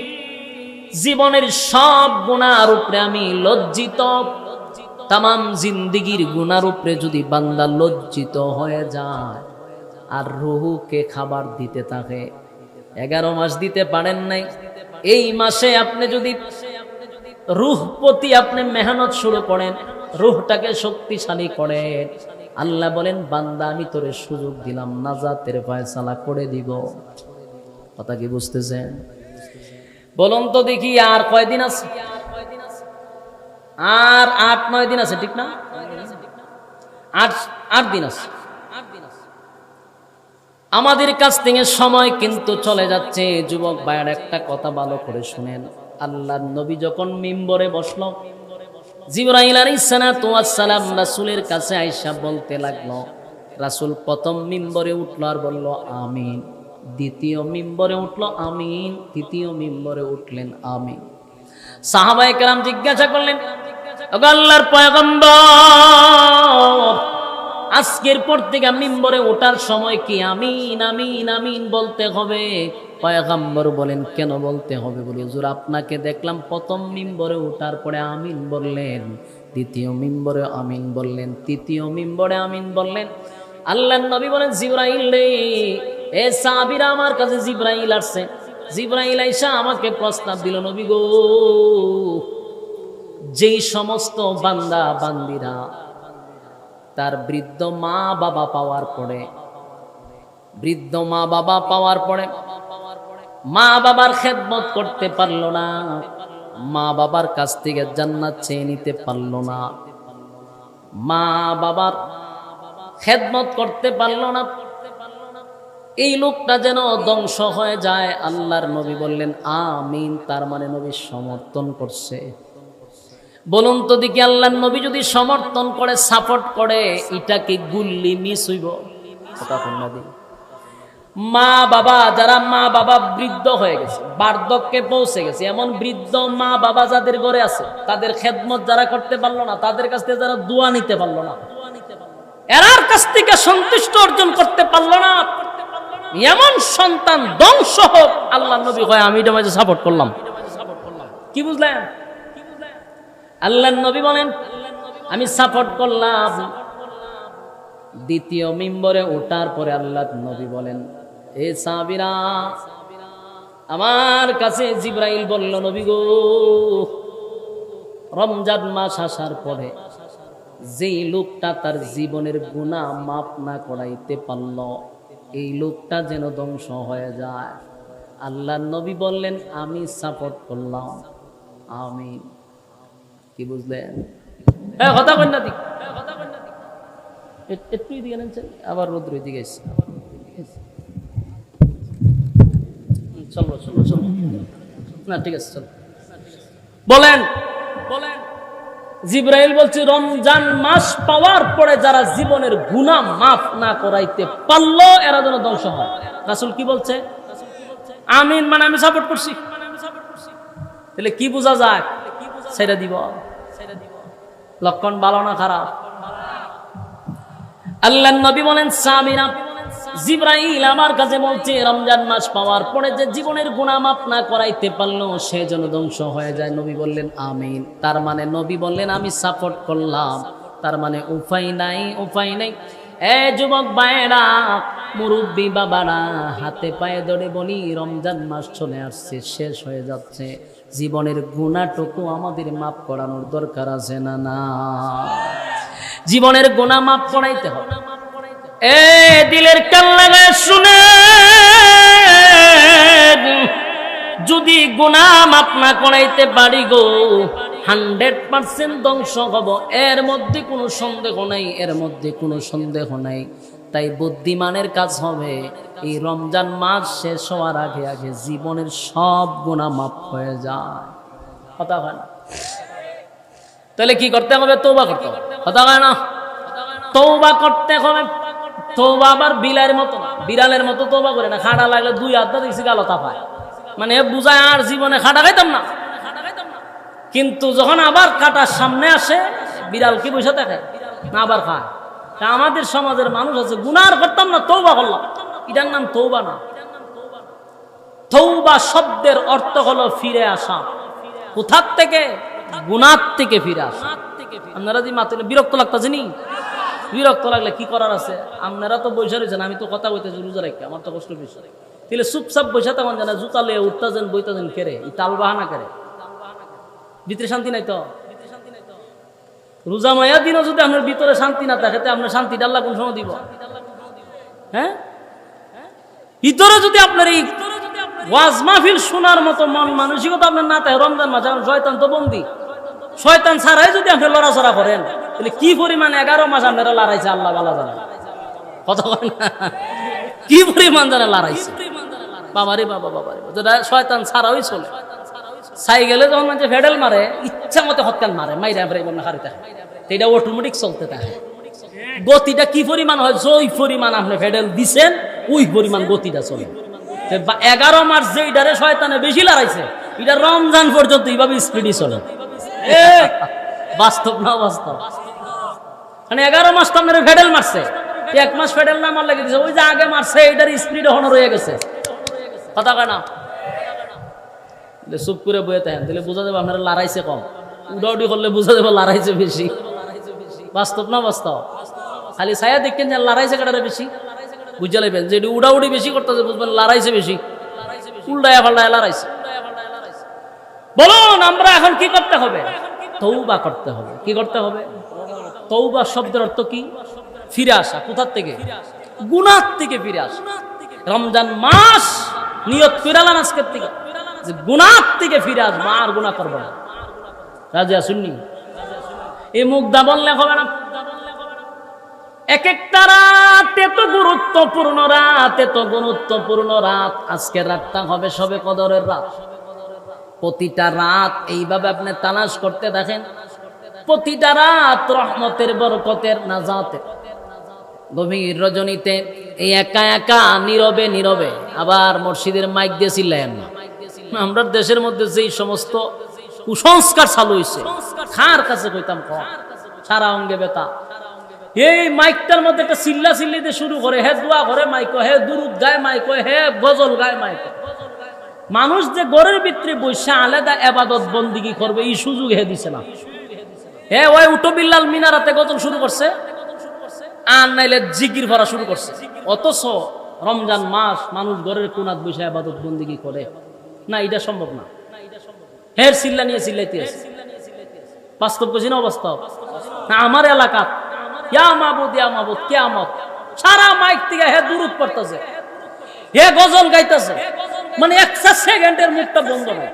জীবনের সব গুনার উপরে আমি লজ্জিত, তামাম জিন্দিগির গুনার উপরে যদি বান্দা লজ্জিত হয়ে যায় আর রুহুকে খাবার দিতে থাকে, 11 মাস দিতে পারেন নাই, এই মাসে আপনি যদি রূহ প্রতি আপনি মেহনত শুরু করেন, রূহটাকে শক্তিশালী করেন, আল্লাহ বলেন বান্দা আমি তোরে সুযোগ দিলাম, নাজাতের ফয়সালা করে দিব। কথা কি বুঝতেছেন? বলুন তো দেখি আর কয়দিন আছে? আর 8-9 দিন আছে, ঠিক না? 8 দিন আছে। আমাদের কাছ থেকে সময় কিন্তু চলে যাচ্ছে। যুবক ভাইয়ের একটা কথা ভালো করে শুনেন। আল্লাহর নবী যখন মিম্বরে বসলো, জিবরাইল আলাইহিস সালাতু ওয়াস সালাম রাসূলের কাছে আয়েশা বলতে লাগলো, রাসূল প্রথম মিম্বরে উঠলো আর বলল আমিন, দ্বিতীয় মিম্বরে উঠলো আমিন, তৃতীয় মিম্বরে উঠলেন আমিন। সাহাবায়ে কেরাম জিজ্ঞাসা করলেন, ওগো আল্লাহর পয়গম্বর, আজকের পর থেকে মিম্বরে ওঠার সময় কি আমিন আমিন আমিন বলতে হবে? পয়গম্বর বলেন কেন বলতে হবে? বলি হুজুর আপনাকে দেখলাম প্রথম মিম্বরে ওঠার পরে আমিন বললেন, দ্বিতীয় মিম্বরে আমিন বললেন, তৃতীয় মিম্বরে আমিন বললেন। আল্লাহর নবী বলেন জিবরাইল রে, এ সাহাবীরা আমার কাছে জিবরাইল আসছে। জিবরাইল আইসা আমাকে প্রস্তাব দিল, নবী গো, যেই সমস্ত বান্দা বান্দিরা তার বৃদ্ধ মা বাবা পাওয়ার পরে, বৃদ্ধ মা বাবা পাওয়ার পরে মা বাবার খেদমত করতে পারলো না, মা বাবার কাছ থেকে জান্নাত চেয়ে নিতে পারলো না, মা বাবার খেদমত করতে পারলো না, এই লোকটা যেন ধ্বংস হয়ে যায়। আল্লাহর নবী বললেন আমিন। তার মানে নবী সমর্থন করছে। বলুন তো দেখি, আল্লাহর নবী যদি সমর্থন করে, সাপোর্ট করে, এটা কি গুল্লি মিস হইব? মা বাবা যারা মা বাবা বৃদ্ধ হয়ে গেছে, বার্ধক্যে পৌঁছে গেছে, এমন বৃদ্ধ মা বাবা যাদের ঘরে আছে, তাদের খেদমত যারা করতে পারলো না, তাদের কাছ থেকে যারা দোয়া নিতে পারলো না, এরার কাছ থেকে সন্তুষ্ট অর্জন করতে পারলো না, এমন সন্তান ধ্বংস হোক। আল্লাহর নবী কয় আমি এটা মাঝে সাপোর্ট করলাম। কি বুঝলেন? আল্লাহর নবী বলেন আমি সাপোর্ট করলাম। দ্বিতীয় মিম্বরে ওঠার পরে আল্লাহর নবী বলেন, এ সাহাবীরা, আমার কাছে জিবরাইল বলল, নবী গো, রমজান মাস আসার পরে যেই লোকটা তার জীবনের গুনাহ মাফ না করাইতে পারল, এই লোকটা যেন ধ্বংস হয়ে যায়। আল্লাহর নবী বললেন আমি সাপোর্ট করলাম। আমিন। কি বুঝলেন? কথা বল না দিক, একটু দিকে নেন, আবার রোদ্র দিকে এসে চলো চলো চলো না, ঠিক আছে চলো। বলেন বলেন, জিবরাইল বলছে রমজান মাস পাওয়ার পরে যারা জীবনের গুনাহ মাফ না করাইতে পারলো, এরা যেন ধ্বংস হয়। রাসূল কি বলছে? আমিন মানে আমি সাপোর্ট করছি। তাহলে কি বোঝা যায়? সেটা দিব। লক্ষণ ভালো না খারাপ? আল্লাহর নবী বলেন সামিনা, জিবরাইল আমার কাছে বলছে রমজান মাস পাওয়ার পরে যে জীবনের গুনাহ মাফ না করাইতে পারলো, সে যেন ধ্বংস হয়ে যায়। নবী বললেন আমিন। তার মানে নবী বললেন আমি সাপোর্ট করলাম। তার মানে উপায় নাই, উপায় নাই। এ যুবক ভাইয়েরা, মুরব্বী বাবারা, হাতে পায়ে ধরে বলি, রমজান মাস চলে আসছে, শেষ হয়ে যাচ্ছে। জীবনের গুনাহটুকু আমাদের মাফ করানোর দরকার আছে না? না, জীবনের গুনাহ মাফ করাইতে হবে। এ দিলের কান লাগায় শুনে, যদি গুনাহ মাফ না করাইতে পারি গো, 100% ধ্বংস হব, এর মধ্যে কোনো সন্দেহ নাই, এর মধ্যে কোনো সন্দেহ নাই। তাই বুদ্ধিমানের কাজ হবে এই রমজান মাস শেষ হওয়ার আগে আগে জীবনের সব গুনাহ মাফ হয়ে যায়। কথা হয় না? তাহলে কি করতে হবে? তওবা করতে হবে। কথা হয় না? তওবা করতে হবে। তওবা আবার বিলাইয়ের মতো না, বিড়ালের মতো তওবা করে না। খাড়া লাগলে 2 হাত দেখছি গালো তাপায়, মানে বুঝায় আর জীবনে খাটা খাইতাম না। কিন্তু যখন আবার কাটার সামনে আসে, বিড়াল কি বসে থাকে না, আবার খায়। তা আমাদের সমাজের মানুষ আছে, গুনাহ করতাম না, তওবা করলাম, এটার নাম তওবা না। তওবা শব্দের অর্থ হলো ফিরে আসা। কোথার থেকে? গুনাহ থেকে ফিরে আসা। আপনারা যে মাত্র বিরক্ত লাগতেছে নি, বিরক্ত লাগলে কি করার আছে? আপনারা তো বসে রয়েছেন, আমি তো কথা বলতেছি রোজা রেখে, আমার তো কষ্ট বেশি। তাহলে চুপচাপ বসে তখন জানা জুতা লিয়ে উঠতাছেন বইতাছেন কেড়ে এই তাল বাহানা করে ভিতরে শান্তি নাই তো। রোজা মায়া দিনও যদি আপনার ভিতরে শান্তি না থাকে তো আপনার শান্তি আল্লাহ কোন সময় দিব? হ্যাঁ, ভিতরে যদি আপনার এই ওয়াজ মাহফিল শোনার মতো মন মানসিকতা আপনার না থাকে, রমজান মাসে শয়তান তো বন্দী, শয়তান ছাড়াই যদি আপনি লড়াচড়া করেন তাহলে কি পরিমাণ 11 মাস আপনারা লড়াইছে আল্লাহ ভালো জানে। কথা বলেন না, কি পরিমাণ জানে লড়াইছে বাবারে বাবা, বাবারে যেটা শয়তান ছাড়াই চলে। সাইকেলে যখন মানুষ ফেডেল মারে ইচ্ছা মতো হত্যান মারে মাইরা হারি থাকে, এটা অটোমেটিক চলতে থাকে। গতিটা কি পরিমাণ হয়, ওই পরিমাণ আপনি ফেডেল দিচ্ছেন ওই পরিমাণ গতিটা চলে। 11 মাস যেইটারে শয়তানে বেশি লড়াইছে এটা রমজান পর্যন্ত এইভাবে স্পিডই চলে। বাস্তব না বাস্তব? মানে 11 মাস তো আপনার ফেডেল মারছে, 1 মাস ফেডেল না মারলে দিচ্ছে ওই যে আগে মারছে এটার স্পিড হন রয়ে গেছে। কথা কয় না? চুপ করে বয়ে থাকেন তাহলে বোঝা যাবে আপনারা লড়াইছে কম, উডাউডি করলে বোঝা যাবে লড়াইছে বেশি। বাস্তব না বাস্তব? খালি ছায়া দেখেন যে লড়াইছে কাটারে বেশি বুঝে লাগবেন, যে উডাউডি বেশি করতেছে বুঝবেন লড়াইছে বেশি, উল্টায়া পাল্টায়া লড়াইছে। বলুন আমরা এখন কি করতে হবে? তওবা করতে হবে। কি করতে হবে? তওবা শব্দের অর্থ কি? ফিরে আসা। কোথার থেকে? গুনাহ থেকে ফিরে আসা। রমজান মাস নিয়ত কইরালাম আজকের থেকে যে গুনাহ থেকে ফিরে আসবো, আর গুনাহ করব না। রাজি আসুননি? এই মুগ্ধা বললে হবে না। এক একটা রাত এত গুরুত্বপূর্ণ রাত, এত গুরুত্বপূর্ণ রাত। আজকের রাতটা হবে সবে কদরের রাত। প্রতিটা রাত এইভাবে আপনি তালাশ করতে দেখেন, প্রতিটা রাত রহমতের বরকতের নাজাতের। গভীর রজনীতে এই একা একা নীরবে নীরবে, আবার মসজিদের মাইক দিয়ে চিল্লায়েন না। আমরা দেশের মধ্যে যেই সমস্ত কুসংস্কার চালু হয়েছে, খার কাছে কইতাম সারা অঙ্গে বেতা। এই মাইকটার মধ্যে একটা চিল্লা চিল্লিতে শুরু করে, হে দোয়া করে মাইক, হে দুরুদ গায় মাইক, হে গজল গায় মাইক। মানুষ যে গড়ের ভিতরে বসে আলাদা এবাদত বন্দিগি করবে এই সুযোগ হে দিছে না। হে ওই উটো বিল্লাল মিনারাতে গজল শুরু করছে, আর নাইলে জিকির ভরা শুরু করছে। অথচ রমজান মাস মানুষ ঘরের কোনাত বসে ইবাদত বন্দেগী করে না, এটা সম্ভব না। হের চিল্লা নিয়ে চিল্লাইতে আছে। বাস্তব বুঝি না অবাস্তব? না আমার এলাকা ইয়া মাবুদ ইয়া মাবুদ কিয়ামত, সারা মাইক থেকে হে দুরুদ পড়তেছে, হে গজল গাইতেছে, মানে 1 সেকেন্ডের মুখটা বন্ধ নাই।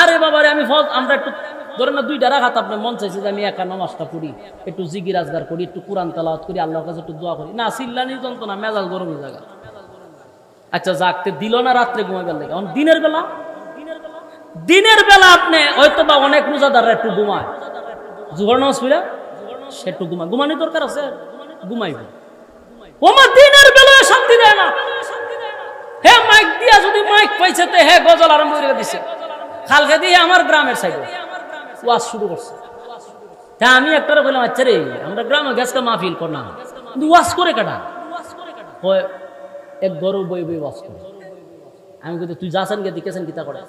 আরে বাবারে আমি আমরা একটু ধরেন না 2টা রাকাত আপনার মন চাইছে যে আমি একা নামাজটা পড়ি, একটু জিকির আজগার করি, একটু কোরআন তেলাওয়াত করি, আল্লাহর কাছে একটু দোয়া করি। না, চিল্লানি যন্ত্রণা, মেজাজ গরম হয়ে যায়। আচ্ছা জাগতে দিল না রাত্রে ঘুমাইবার লাগে। এখন দিনের বেলা আপনি হয়তো বা অনেক রোজাদাররা একটু ঘুমায়, জোহর নামাজ পড়া সে একটু ঘুমায়, ঘুমানোর দরকার আছে, ঘুমাইব। ওমা দিনের বেলা শান্তি দেয় না। হে মাইক দিয়া যদি মাইক পাইছে তে হে গজল আরম্ভ করে দিছে। কালকে দিয়ে আমার গ্রামের সাইডে ওয়াজ শুরু করছে। তা আমি একটারে বললাম, আচ্ছা রে আমরা গ্রামে গেছকে মাহফিল করলাম, কিন্তু ওয়াজ করে কাটা এক গরু বই বই ওয়াজ করে। আমি কিন্তু তুই যাচ্ছেন গে দেখেছেন গীতা করে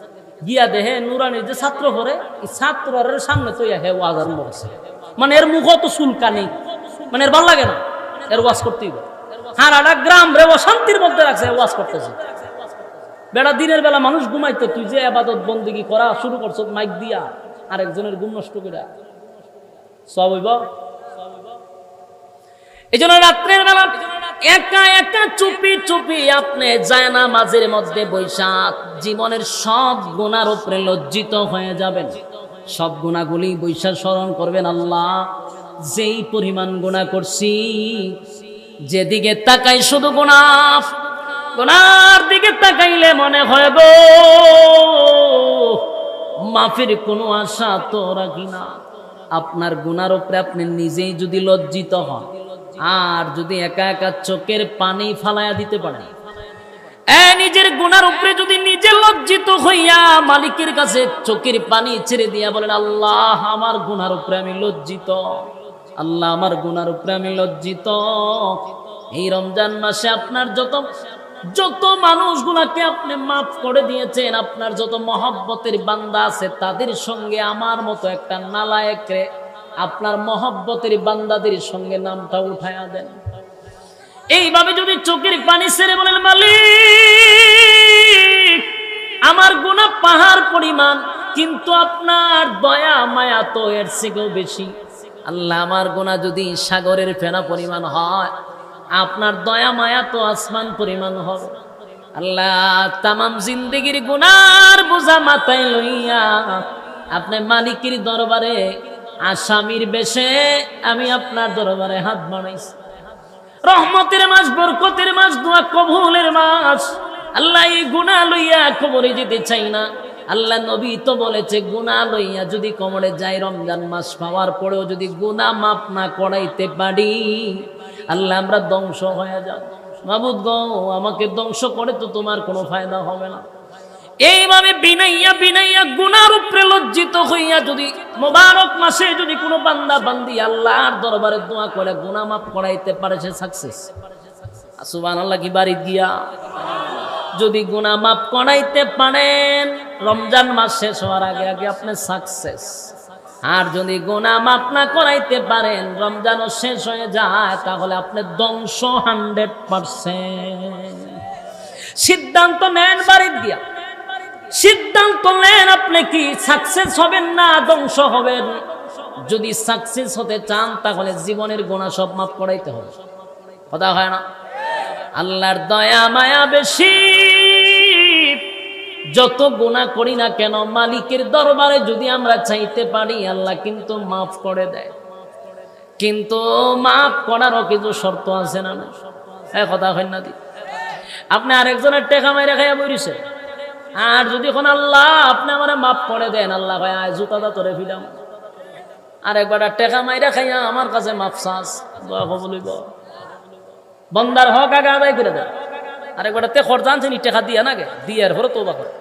গিয়া দেহে নুরানির যে ছাত্র পড়ে, এই ছাত্রের সামনে তো হে ওয়াজ আরম্ভ করছে। মানে এর মুখ তো চুলকানি, মানে এর ভাল লাগে না, এর ওয়াজ করতেই হবে। হ্যাঁ একটা গ্রাম রে শান্তির মধ্যে রাখছে, ওয়াজ করতেছে। বেড়া দিনের বেলা মানুষ ঘুমাইতো, তুই যে আবাদত বন্দেগী করা শুরু করছো মাইক দিয়া, আরেকজনের ঘুম নষ্ট করে সব হইব। এই জন্য রাত্রের বেলা একা একা চুপি চুপি আপনি জায়নামাজের মধ্যে বৈশা জীবনের সব গুনার উপরে লজ্জিত হয়ে যাবেন। সব গুনাহগুলি বৈশা স্মরণ করবেন, আল্লাহ যেই পরিমাণ গুনাহ করছি, যেদিকে তাকাই শুধু গুনাহ, গুনার দিকে তাকাইলে মনে হয় গো মাফের কোনো আশা তো রাখি না। আপনার গুনার উপরে আপনি নিজেই যদি লজ্জিত হন, আর যদি একা একা চোখের পানি ফালাইয়া দিতে পারেন, নিজের গুনার উপরে যদি নিজে লজ্জিত হইয়া মালিকের কাছে চোখের পানি ছেড়ে দিয়া বলেন, আল্লাহ আমার গুনার উপরে আমি লজ্জিত, আল্লাহ আমার গুনার উপরে আমি লজ্জিত। এই রমজান মাসে আপনার যত মানুষগুলাকে আপনি মাফ করে দিয়েছেন, আপনার যত মহব্বতের বান্দা আছে, তাদের সঙ্গে আমার মতো একটা নালায়েকরে আপনার মহব্বতের বান্দাদের সঙ্গে নামটা উঠায়া দেন। এইভাবে যদি চোখের পানি ছেড়ে বলেন, মালিক আমার গুনাহ পাহাড় পরিমাণ, কিন্তু আপনার দয়া মায়া তো এর থেকেও বেশি। আল্লাহ, আমার গুনাহ যদি সাগরের ফেনা পরিমাণ হয়, আপনার দয়া মায়া তো আসমান পরিমাণ হবে। আল্লাহ, তামাম জিন্দেগির গুনার বোঝা মাথায় লইয়া আপনি মালিকের দরবারে আসামির বেশে আমি আপনার দরবারে হাত বাড়াইছি। রহমতের মাস, বরকতের মাস, দোয়া কবুলের মাস। আল্লাহ, এই গুনাহ লইয়া কবরে যেতে চাই না। আল্লাহ, নবী তো বলেছে গুনাহ লইয়া যদি কবরে যাই, রমজান মাস পাওয়ার পরেও যদি গুনাহ মাফ না করাইতে পারি, আল্লাহ আমরা ধ্বংস হয়ে যাব। মাবুদ গো, আমাকে ধ্বংস করে তো তোমার কোনো ফায়দা হবে না। এইভাবে বিনাইয়া বিনাইয়া গুনার উপরে লজ্জিত হইয়া যদি মোবারক মাসে যদি কোনো বান্দা বান্দি আল্লাহর দরবারে দোয়া করে গুনাহ মাফ করাইতে পারে, সে সাকসেস। সুবহানাল্লাহ কি বাড়ি গিয়া যদি গুনাহ মাফ করাইতে পারেন, রমজান মাস শেষ হওয়ার আগে আগে আপনি সাকসেস। আর যদি গুনাহ মাফ না করাইতে পারেন, রমজানও শেষ হয়ে যায়, তাহলে আপনি ধ্বংস 100%। সিদ্ধান্ত নেন বাড়ি গিয়া, সিদ্ধান্ত নেন আপনি কি সাকসেস হবেন না ধ্বংস হবেন। যদি সাকসেস হতে চান, তাহলে জীবনের গুনাহ সব মাফ করাইতে হবে। কথা হয় না? আল্লাহর দয়া মায়া বেশি। যত গুনাহ করি না কেন, মালিকের দরবারে যদি আমরা চাইতে পারি, আল্লাহ কিন্তু মাফ করে দেয়। কিন্তু মাফ করারও কিছু শর্ত আছে না? কথা হয় না? আপনি আরেকজনের টেকা মাইরা খাইয়া বইছে, আর যদি এখন আল্লাহ আপনি আমার মাফ করে দেন, আল্লাহ ভাই আয় জুতাটা তোরে ফিলাম। আরেকবার টেকা মাইরা খাইয়া আমার কাছে মাফ চাস, দোয়া বলিব বন্দার হক আগে আদায় করে দেন। আরেকবার তে খরচ আনছেন টেকা দিয়া নাগে, দিয়ার পরে তোবা করে।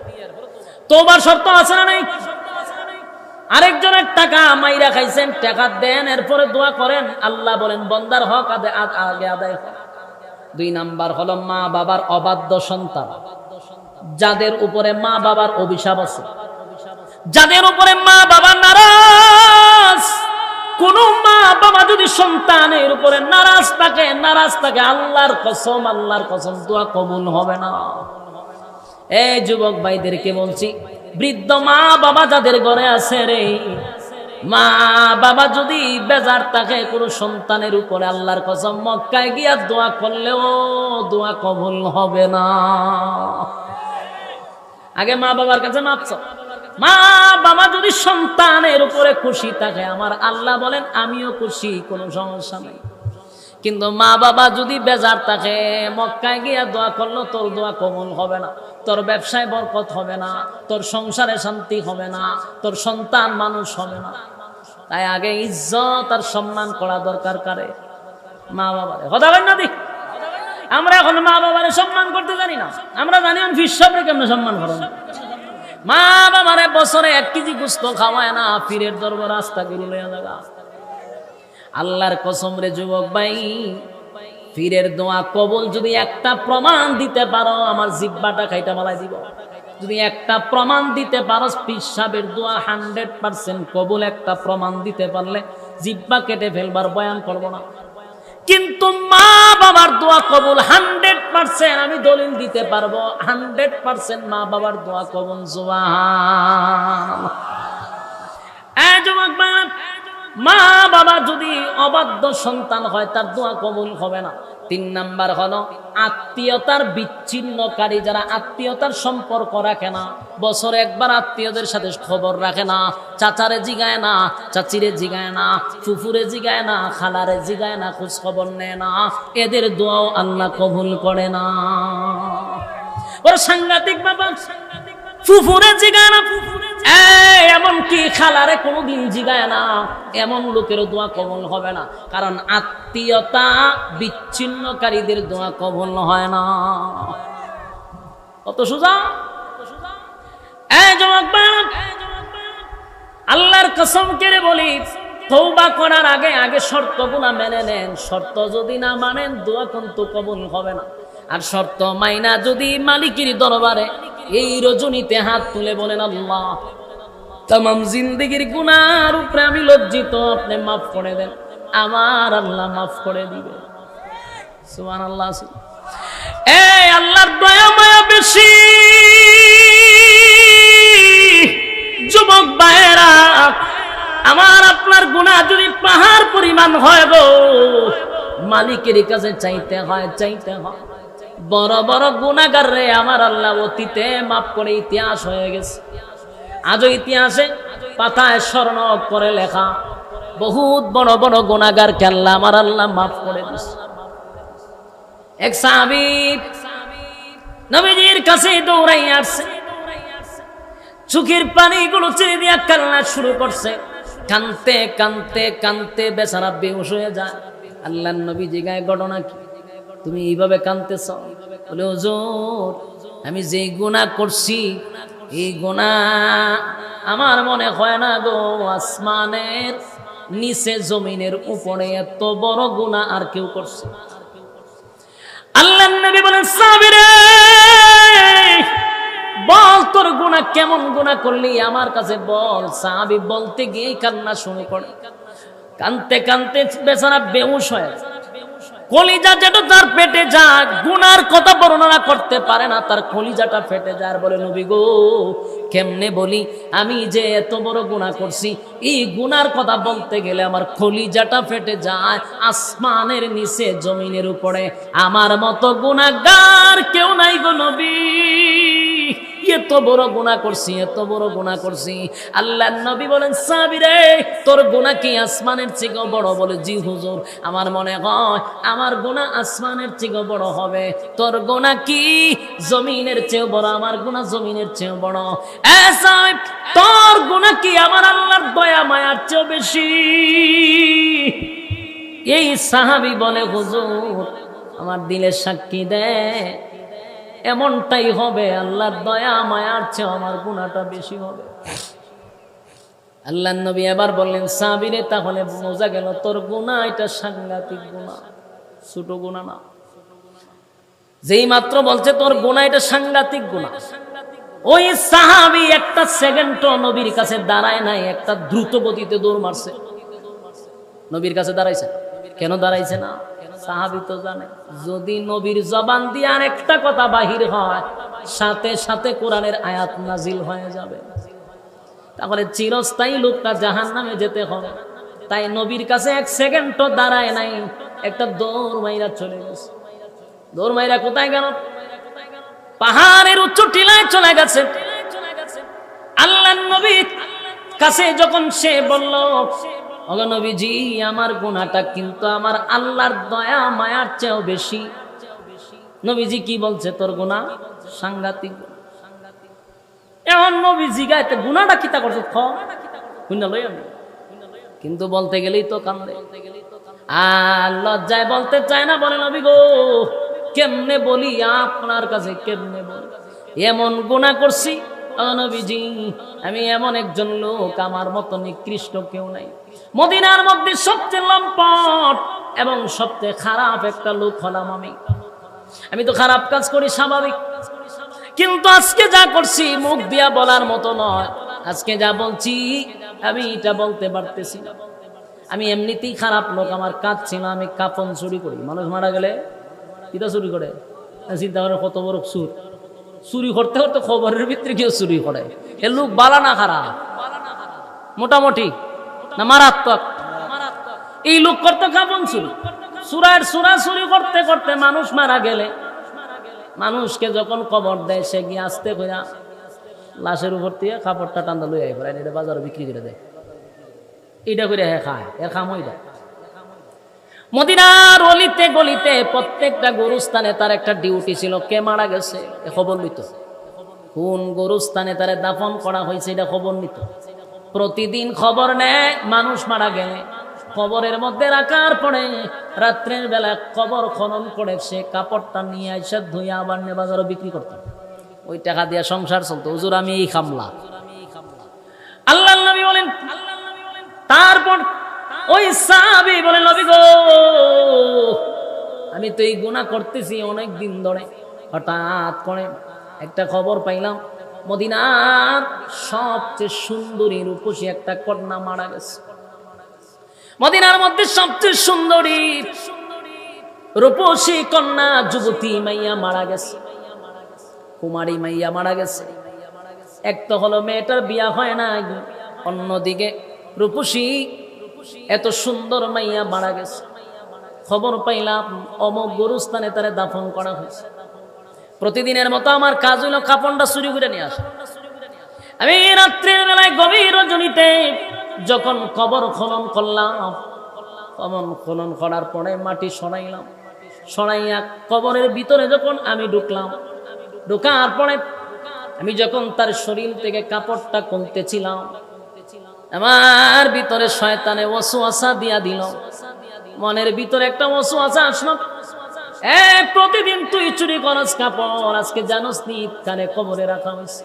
তোবার শর্ত আছে না নাই? আরেকজনের টাকা মাইরা খাইছেন, টাকা দেন, এরপরে দোয়া করেন। আল্লাহ বলেন বন্দার হক আগে আদায় কর। 2 নাম্বার হলো মা বাবার অবাধ্য সন্তান, যাদের উপরে মা বাবার অভিশাপ আছে, যাদের উপরে মা বাবা নারাজ। কোন মা বাবা যদি সন্তানের উপরে নারাজ থাকে, আল্লাহর কসম দোয়া কবুল হবে না। এই যুবক ভাইদেরকে বলছি, বৃদ্ধ মা বাবা যাদের ঘরে আছে রে, মা বাবা যদি বেজার থাকে কোন সন্তানের উপরে, আল্লাহর কসম মক্কায় গিয়া দোয়া করলেও দোয়া কবুল হবে না। আগে মা বাবার কাছে মাপ চাও। মা বাবা যদি সন্তানের উপরে খুশি থাকে, আমার আল্লাহ বলেন আমিও খুশি, কোনো সমস্যা নাই। কিন্তু মা বাবা যদি বেজার থাকে, মক্কায় গিয়া দোয়া করলো তোর দোয়া কবুল হবে না, তোর ব্যবসায় বরকত হবে না, তোর সংসারে শান্তি হবে না, তোর সন্তান মানুষ হবে না। তাই আগে ইজ্জত আর সম্মান করা দরকার কারে? মা বাবারে। কথা বলেন না দি? আমরা এখন মা বাবারে সম্মান করতে জানি না। আমরা জানি আমি ফিসরে কেমনে সম্মান করেন। মা বাবারে বছরে 1 কেজি গোস্ত খাওয়ায় না, পীরের দরবার রাস্তা গুলো লইয়া লাগা। আল্লাহর কসম রে যুবক ভাই, পীরের দোয়া কবুল যদি একটা প্রমাণ দিতে পারো, আমার জিহ্বাটা খাইটা বালাই দিব। যদি একটা প্রমাণ দিতে পারো পীর সাহেবের দোয়া 100% কবুল, একটা প্রমাণ দিতে পারলে জিহ্বা কেটে ফেলবার বয়ান করব না। কিন্তু মা বাবার দোয়া কবুল 100%, আমি দলিল দিতে পারবো 100% মা বাবার দোয়া কবুল। সুবহানাল্লাহ। এই যুবক ভাই, মা বাবা যদি অবাধ্য সন্তান হয়, তার দোয়া কবুল হবে না। 3 নাম্বার হলো আত্মীয়তার বিচ্ছিন্নকারী, যারা আত্মীয়তার সম্পর্ক রাখে না, বছরে একবার আত্মীয়দের সাথে খবর রাখে না, চাচারে জিগায় না, চাচিরে জিগায় না, ফুফুরে জিগায় না, খালারে জিগায় না, খোঁজ খবর নেয় না, এদের দোয়াও আল্লাহ কবুল করে না। ওর সাংঘাতিক বাবা, ফুফুরে জিগায় না, এমনকি খালারে কোনোদিন জিগায় না, এমন লোকেরও দোয়া কবুল হবে না। কারণ আত্মীয়তা বিচ্ছিন্নকারীদের দোয়া কবুল হয় না। কত সোজা। আল্লাহর কসম করে বলি, তওবা করার আগে আগে শর্তগুলো মেনে নেন। শর্ত যদি না মানেন, দোয়া কিন্তু কবুল হবে না। আর শর্ত মাইনা যদি মালিকের দরবারে এই রজনীতে হাত তুলে বলেন আল্লাহ, তামাম জিন্দেগির গুনার উপরে আমি লজ্জিত, আপনি মাফ করে দেন, আমার আল্লাহ মাফ করে দিবে। সুবহানাল্লাহ। এই আল্লাহর দয়া মায়া বেশি। মালিকের কাছে চাইতে হয়। বড় বড় গুনাহগার রে আমার আল্লাহ অতীতে মাফ করে ইতিহাস হয়ে গেছে। আজও ইতিহাসে পাতায় স্মরণ করে লেখা বহুত বড় বড় গুনাহগারকে আল্লাহ আমার আল্লাহ মাফ করে দিয়েছে। এক সাহাবী নবীজির কাছে দৌড়াই আসছে, চোখের পানিগুলো ছেড়ে দিয়া কান্না শুরু করছে। কানতে কানতে কানতে বেচারা বেহুশ হয়ে যায়। আল্লাহর নবী জিজ্ঞাসা, ঘটনা কি, তুমি এইভাবে কানতেছ? বলে, হুজুর আমি যে গুনাহ করছি এই গুনাহ আমার মনে হয় না গো আসমানের নিচে জমিনের উপরে এত বড় গুনাহ আর কেউ করছে। আল্লাহর নবী বলেন, সাহাবী রে বল তোর গুনাহ কেমন গুনাহ করলি আমার কাছে বল। সাহাবী বলতে গিয়ে কান্না শুরু করে। কানতে কানতে বেচারা বেহুশ হয়। কলিজা যেটা তার পেটে যায়, গুনার কথা বর্ণনা করতে পারে না, তার কলিজাটা ফেটে যায়। আর বলে, নবী গো কেমনে বলি, আমি যে এত বড় গুনাহ করছি এই গুনার কথা বলতে গেলে আমার কলিজাটা ফেটে যায়। আসমানের নিচে জমিনের উপরে আমার মতো গুনাহগার কেউ নাই গো নবী। এত বড় গুনাহ করছি, এত বড় গুনাহ করছি। আল্লাহর নবী বলেন, সাহাবী রে তোর গুনাহ কি আসমানের চেয়েও বড়? বলে, জি হুজুর আমার মনে হয় আমার গুনাহ আসমানের চেয়েও বড় হবে। তোর গুনাহ কি জমিনের চেয়েও বড়? আমার গুনাহ জমিনের চেয়েও বড়। এ সাহাবী তোর গুনাহ কি আমার আল্লাহর দয়া মায়ার চেয়েও বেশি? এই সাহাবী বলে, হুজুর আমার দিলের সাক্ষী দেয় এমনটাই হবে, আল্লাহর দয়া মায়ার চেয়ে আমার গুনাহটা বেশি হবে। আল্লাহর নবী এবার বললেন, সাহাবী রে তাহলে বোঝা গেল তোর গুনাহ এটা সাংঘাতিক গুনাহ, ছোট গুনাহ না। যেই মাত্র বলছে তোর গুনাহ এটা সাংঘাতিক গুনাহ, ওই সাহাবী একটা সেকেন্ডও নবীর কাছে দাঁড়ায় নাই, একটা দ্রুত গতিতে দৌড় মারছে। নবীর কাছে দাঁড়াইছে। কেন দাঁড়াইছে না? সাহাবী তো জানে যদি নবীর জবান দিয়ে আর একটা কথা বাহির হয় সাথে সাথে কোরআনের আয়াত নাজিল হয়ে যাবে, তাহলে চিরস্থায়ী লোকটা জাহান্নামে যেতে হবে। তাই নবীর কাছে এক সেকেন্ডও দাঁড়ায় নাই, একটা দৌড় মাইরা চলে গেছে। দৌড় মাইরা কোথায় গেল? পাহাড়ের উচ্চ টিলায় চলে গেছে। আল্লাহর নবীর কাছে যখন সে বলল, ওগো নবীজি আমার গুনাহটা কিন্তু আমার আল্লাহর দয়া মায়ার চেয়েও বেশি। নবীজি কি বলছে? তোর গুনাহ সাংঘাতিক। এখন নবীজি গাইতে গুনাহটা কিতা করছে খুঁজা লই আমি, কিন্তু বলতে গেলেই তো কান্দে। আর লজ্জায় বলতে চায় না। বলে, নবী গো কেমনে বলি আপনার কাছে, কেমনে বলি এমন গুনাহ করছি নবীজি, আমি এমন একজন লোক আমার মতো নিকৃষ্ট কেউ নাই। মদিনার মধ্যে সবচেয়ে লম্পট এবং সবচেয়ে খারাপ একটা লোক হলাম আমি। আমি তো খারাপ কাজ করি স্বাভাবিক, কিন্তু আজকে যা করছি মুখ দিয়া বলার মতো নয়। আজকে যা বলছি আমি এটা বলতে পারতেছি না। আমি এমনিতেই খারাপ লোক, আমার কাজ ছিল আমি কাপন চুরি করি। মানুষ মারা গেলে কিটা চুরি করে, চিন্তা করে কত বড় সুর। চুরি করতে করতে খবরের ভিতরে কেউ চুরি করে। এ লোক বালা না খারাপ, মোটামুটি না মারাত্মক? এই লোক করতে কাপন চুরি, সুরা চুরি করতে করতে মানুষ মারা গেলে মানুষকে যখন কবর দেয় সে গিয়ে আসতে করে লাশের উপর দিয়ে কাপড়টা টান্দা লইয়া পড়ে, এটা বাজারে বিক্রি করে দেয়। এটা করে খায়, এর খাম ওইটা। মদিনার অলিতে গলিতে প্রত্যেকটা গরুস্থানে তার একটা ডিউটি ছিল। কে মারা গেছে এ খবর নিত, কোন গরুস্থানে তারে দাফন করা হয়েছে এটা খবর নিত। প্রতিদিন খবর নেয় মানুষ মারা গেলে কবরের মধ্যে রাখার পরে রাত্রের বেলা কবর খনন করে সে কাপড়টা নিয়ে এসে ধুয়ে আবার নিয়ে বাজারে বিক্রি করতাম। ওই টাকা দিয়ে সংসার চলতো। হুজুর আমি এই খামলা। আল্লাহর নবী বলেন, তারপর ওই সাহাবী বলেন, নবী গো আমি তো এই গুনাহ করতেছি অনেক দিন ধরে, হঠাৎ করে একটা খবর পাইলাম মদিনার সবচেয়ে সুন্দরী রূপসী একটা কন্যা মারা গেছে। মদিনার মধ্যে সবচেয়ে সুন্দরী রূপসী কন্যা যুবতী মাইয়া মারা গেছে, কুমারী মাইয়া মারা গেছে। এক তো হলো মেয়েটার বিয়া হয় না, অন্যদিকে রূপসী এত সুন্দর মাইয়া মারা গেছে। খবর পাইলাম অমুক গোরস্থানে তারে দাফন করা হয়েছে। প্রতিদিনের মতো আমার কাজ হইল কাপড়টা চুরি করে নিয়ে আসা। আমি রাত্রের বেলায় গভীর রজনীতে যখন কবর খনন করলাম, কবর খনন করার পরে মাটি সরাইলাম, সরাইয়া কবরের ভিতরে যখন আমি ঢুকলাম, ঢোকার পরে আমি যখন তার শরীর থেকে কাপড়টা খুলতেছিলাম, আমার ভিতরে শয়তানে ওয়াসওয়াসা দিয়া দিল। মনের ভিতরে একটা ওয়াসওয়াসা আসলো, প্রতিদিন তুই চুরি করস কাপড়, আজকে জানোস নি কানে কবরে রাখা হয়েছে।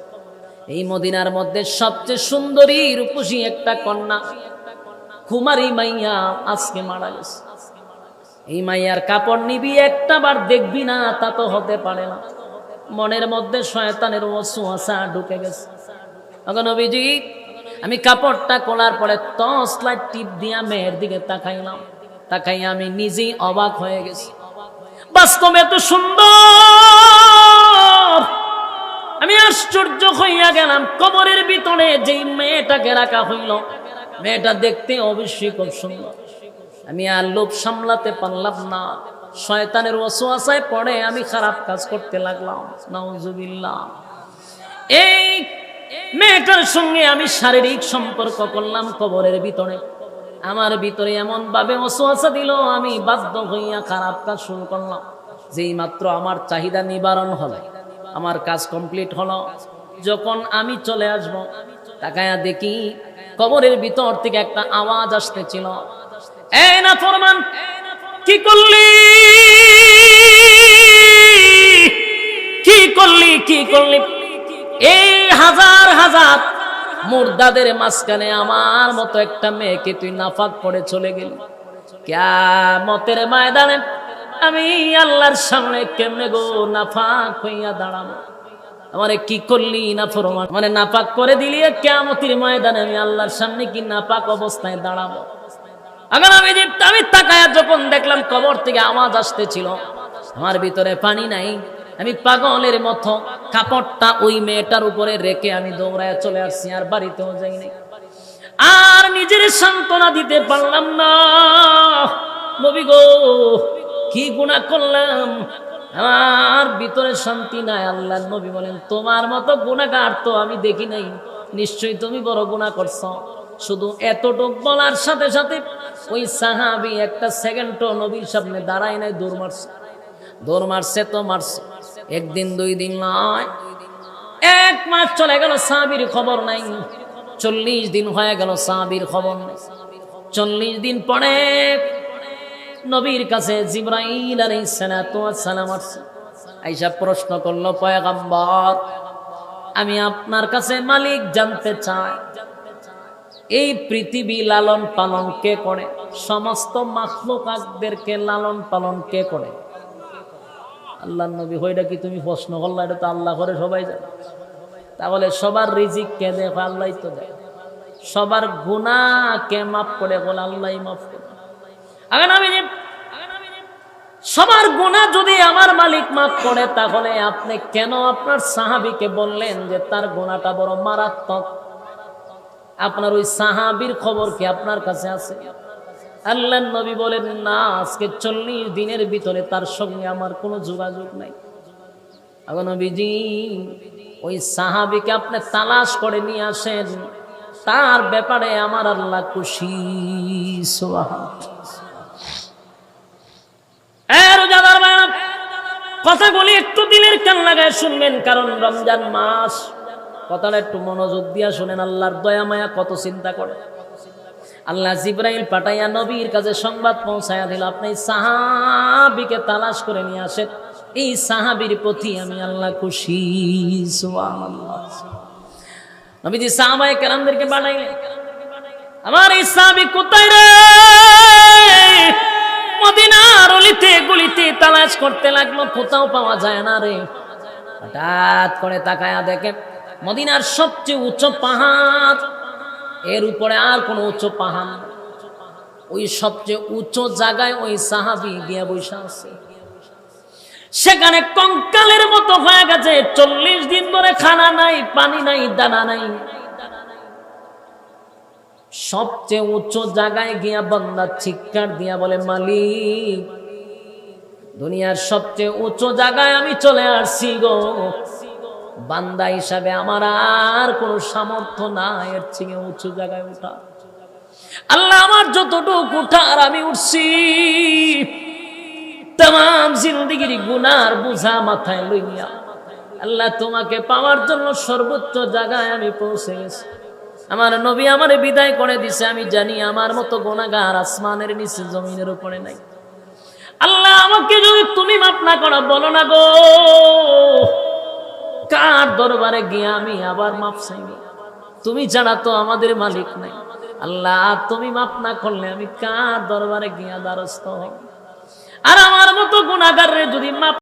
এই মদিনার মধ্যে সবচেয়ে সুন্দরী রূপসী একটা কন্যা কুমারী মাইয়া আজকে মারা গেছে। এই মাইয়ার কাপড় নিবি, একটা বার দেখবি না, তা তো হতে পারে না। মনের মধ্যে শয়তানের ওয়াসওয়াসা ঢুকে গেছে। এখন নবীজি আমি কাপড়টা খোলার পরে টর্চ লাইট টিপ দিয়া মেয়ের দিকে তাকাইলাম, তাকাইয়া আমি নিজেই অবাক হয়ে গেছি। বাস্তবে এত সুন্দর, আমি আশ্চর্য হইয়া গেলাম। কবরের ভিতরে যেই মেয়েটাকে রাখা হইল, মেয়েটা দেখতে অবশ্যই খুব সুন্দর। আমি আর লোভ সামলাতে পারলাম না, শয়তানের ওয়াসওয়াসায় পড়ে আমি খারাপ কাজ করতে লাগলাম। নাউজুবিল্লাহ। এই মেয়েটার সঙ্গে আমি শারীরিক সম্পর্ক করলাম কবরের ভিতরে। আমার ভিতরে এমন ভাবে ওয়াসওয়াসা দিল, আমি বাধ্য হইয়া খারাপ কাজ শুরু করলাম। যেই মাত্র আমার চাহিদা নিবারণ হলো, আমার কাজ কমপ্লিট হলো, যখন আমি চলে আসব, তাকায়া দেখি কবরের ভিতর থেকে একটা আওয়াজ আসতেছিল, এই নাফরমান কি করলি, কি করলি, কি করলি? এই হাজার হাজার মুর্দাদের মাঝখানে আমার মতো একটা মেয়েকে তুই নাফাক করে চলে গেলি। কিয়ামতের ময়দানে আমি আল্লাহর সামনে কেমনে গো নাফাক হইয়া দাঁড়াবো? আমারে কি করলি নাফরমান, মানে নাপাক করে দিলি, কিয়ামতের ময়দানে আমি আল্লাহর সামনে কি নাপাক অবস্থায় দাঁড়াবো? আগাম আমি তাকায়া যখন দেখলাম কবর থেকে আওয়াজ আসতেছিল, আমার ভিতরে পানি নাই। আমি পাগলের মতো কাপড়টা ওই মেয়েটার উপরে রেখে আমি দৌড়ায় চলে আসছি, আর বাড়িতেও যাই নাই। আর নিজের সান্ত্বনা দিতে পারলাম না। নবী গো কি গুনাহ করলাম, আমার ভিতরে শান্তি নাই। আল্লাহর নবী বলেন, তোমার মতো গুনাহগার তো আমি দেখি নাই, নিশ্চয়ই তুমি বড় গুনাহ করছো। শুধু এতটুক বলার সাথে সাথে ওই সাহাবী একটা সেকেন্ডও নবীর সামনে দাঁড়ায় নাই, দৌড় মারছে। দৌড় মারছে তো মারছে, একদিন দুই দিন নয়, 1 মাস চলে গেল, সাহাবীর খবর নাই। 40 দিন হয়ে গেল, সাহাবীর খবর নাই। 40 দিন পরে নবীর কাছে জিবরাইল আলাইহিস সালাম আসছে, আয়েশা প্রশ্ন করলো, পয়গম্বর আমি আপনার কাছে মালিক জানতে চাই, এই পৃথিবী লালন পালন কে করে? সমস্ত মাখলুকাতদেরকে লালন পালন কে করে? আল্লাহর নবী, হইটা কি তুমি প্রশ্ন করলা? এটা তো আল্লাহ করে, সবাই জানে। তাহলে সবার রিজিক কে দেয়? আল্লাহই তো দেয়। সবার গুনাহ কে মাফ করে? বলে আল্লাহই মাফ করে। আগে আমি সবার গুনাহ যদি আমার মালিক মাফ করে, তাহলে আপনি কেন আপনার সাহাবীকে বললেন যে তার গুনাহটা বড় মারাত্মক? আপনার ওই সাহাবীর খবর কি আপনার কাছে আছে? আল্লাহর নবী বলেন, না, আজকে 40 দিনের ভিতরে তার সঙ্গে আমার কোনো যোগাযোগ নাই। এখন নবীজি ওই সাহাবীকে আপনি তালাশ করে নিয়ে আসেন, তার ব্যাপারে আমার আল্লাহ খুশি। কথাগুলি একটু দিলের কান লাগায় শুনবেন, কারণ রমজান মাস। কথাটা একটু মনোযোগ দিয়া শুনেন। আল্লাহর দয়া মায়া কত চিন্তা করে। আল্লাহ জিবরাইল পাঠাইয়া নবীর কাছে সংবাদ পৌঁছায়া দিল, আপনি সাহাবীকে তালাশ করে নিয়ে আসেন, এই সাহাবীর প্রতি আমি আল্লাহ খুশি। সুবহানাল্লাহ। নবীজি সাহাবায়ে কেরামদেরকে বানাইলেন, আমার এই সাহাবী কোথায় রে? মদিনার অলিতে গলিতে তালাশ করতে লাগলো, কোথাও পাওয়া যায় না রে। হঠাৎ করে তাকায়া দেখে মদিনার সবচেয়ে উচ্চ পাহাড়, এর উপরে আর কোনো উচ্চ পাহাড়, ওই সবচেয়ে উচ্চ জায়গায় ওই সাহাবী গিয়া বসে আছে। সেখানে কঙ্কালের মতো হয়ে গেছে। 40 দিন ধরে খানা নাই, পানি নাই, দানা নাই। সবচেয়ে উচ্চ জায়গায় গিয়া বান্দা চিৎকার দিয়া বলে, মালিক, দুনিয়ার সবচেয়ে উচ্চ জায়গায় আমি চলে আসছি গো, বান্দা হিসাবে আমার আর কোনো সামর্থ্য নাই এর থেকে উচ্চ জায়গায় ওঠা। আল্লাহ, আমার যতটুকু উঠার আমি উঠছি, তাম জিন্দেগির গুনার বোঝা মাথায় লইয়া আল্লাহ তোমাকে পাওয়ার জন্য সর্বোচ্চ জায়গায় আমি পৌঁছে গেছি। আমার নবী আমারে বিদায় করে দিছে, আমি জানি আমার মতো গুনাহগার আসমানের নিচে জমিনের উপরে নাই। আল্লাহ, আমাকে যদি তুমি মাফ না করো, বলো না গো, কার দরবারে গিয়ে আমি আবার মাফ চাইব? তুমি ছাড়া তো আমাদের মালিক নাই। আল্লাহ, তুমি মাফ না করলে আমি কার দরবারে গিয়া দ্বারস্থ হব? আর আমার মতো গুনাহগারে যদি মাফ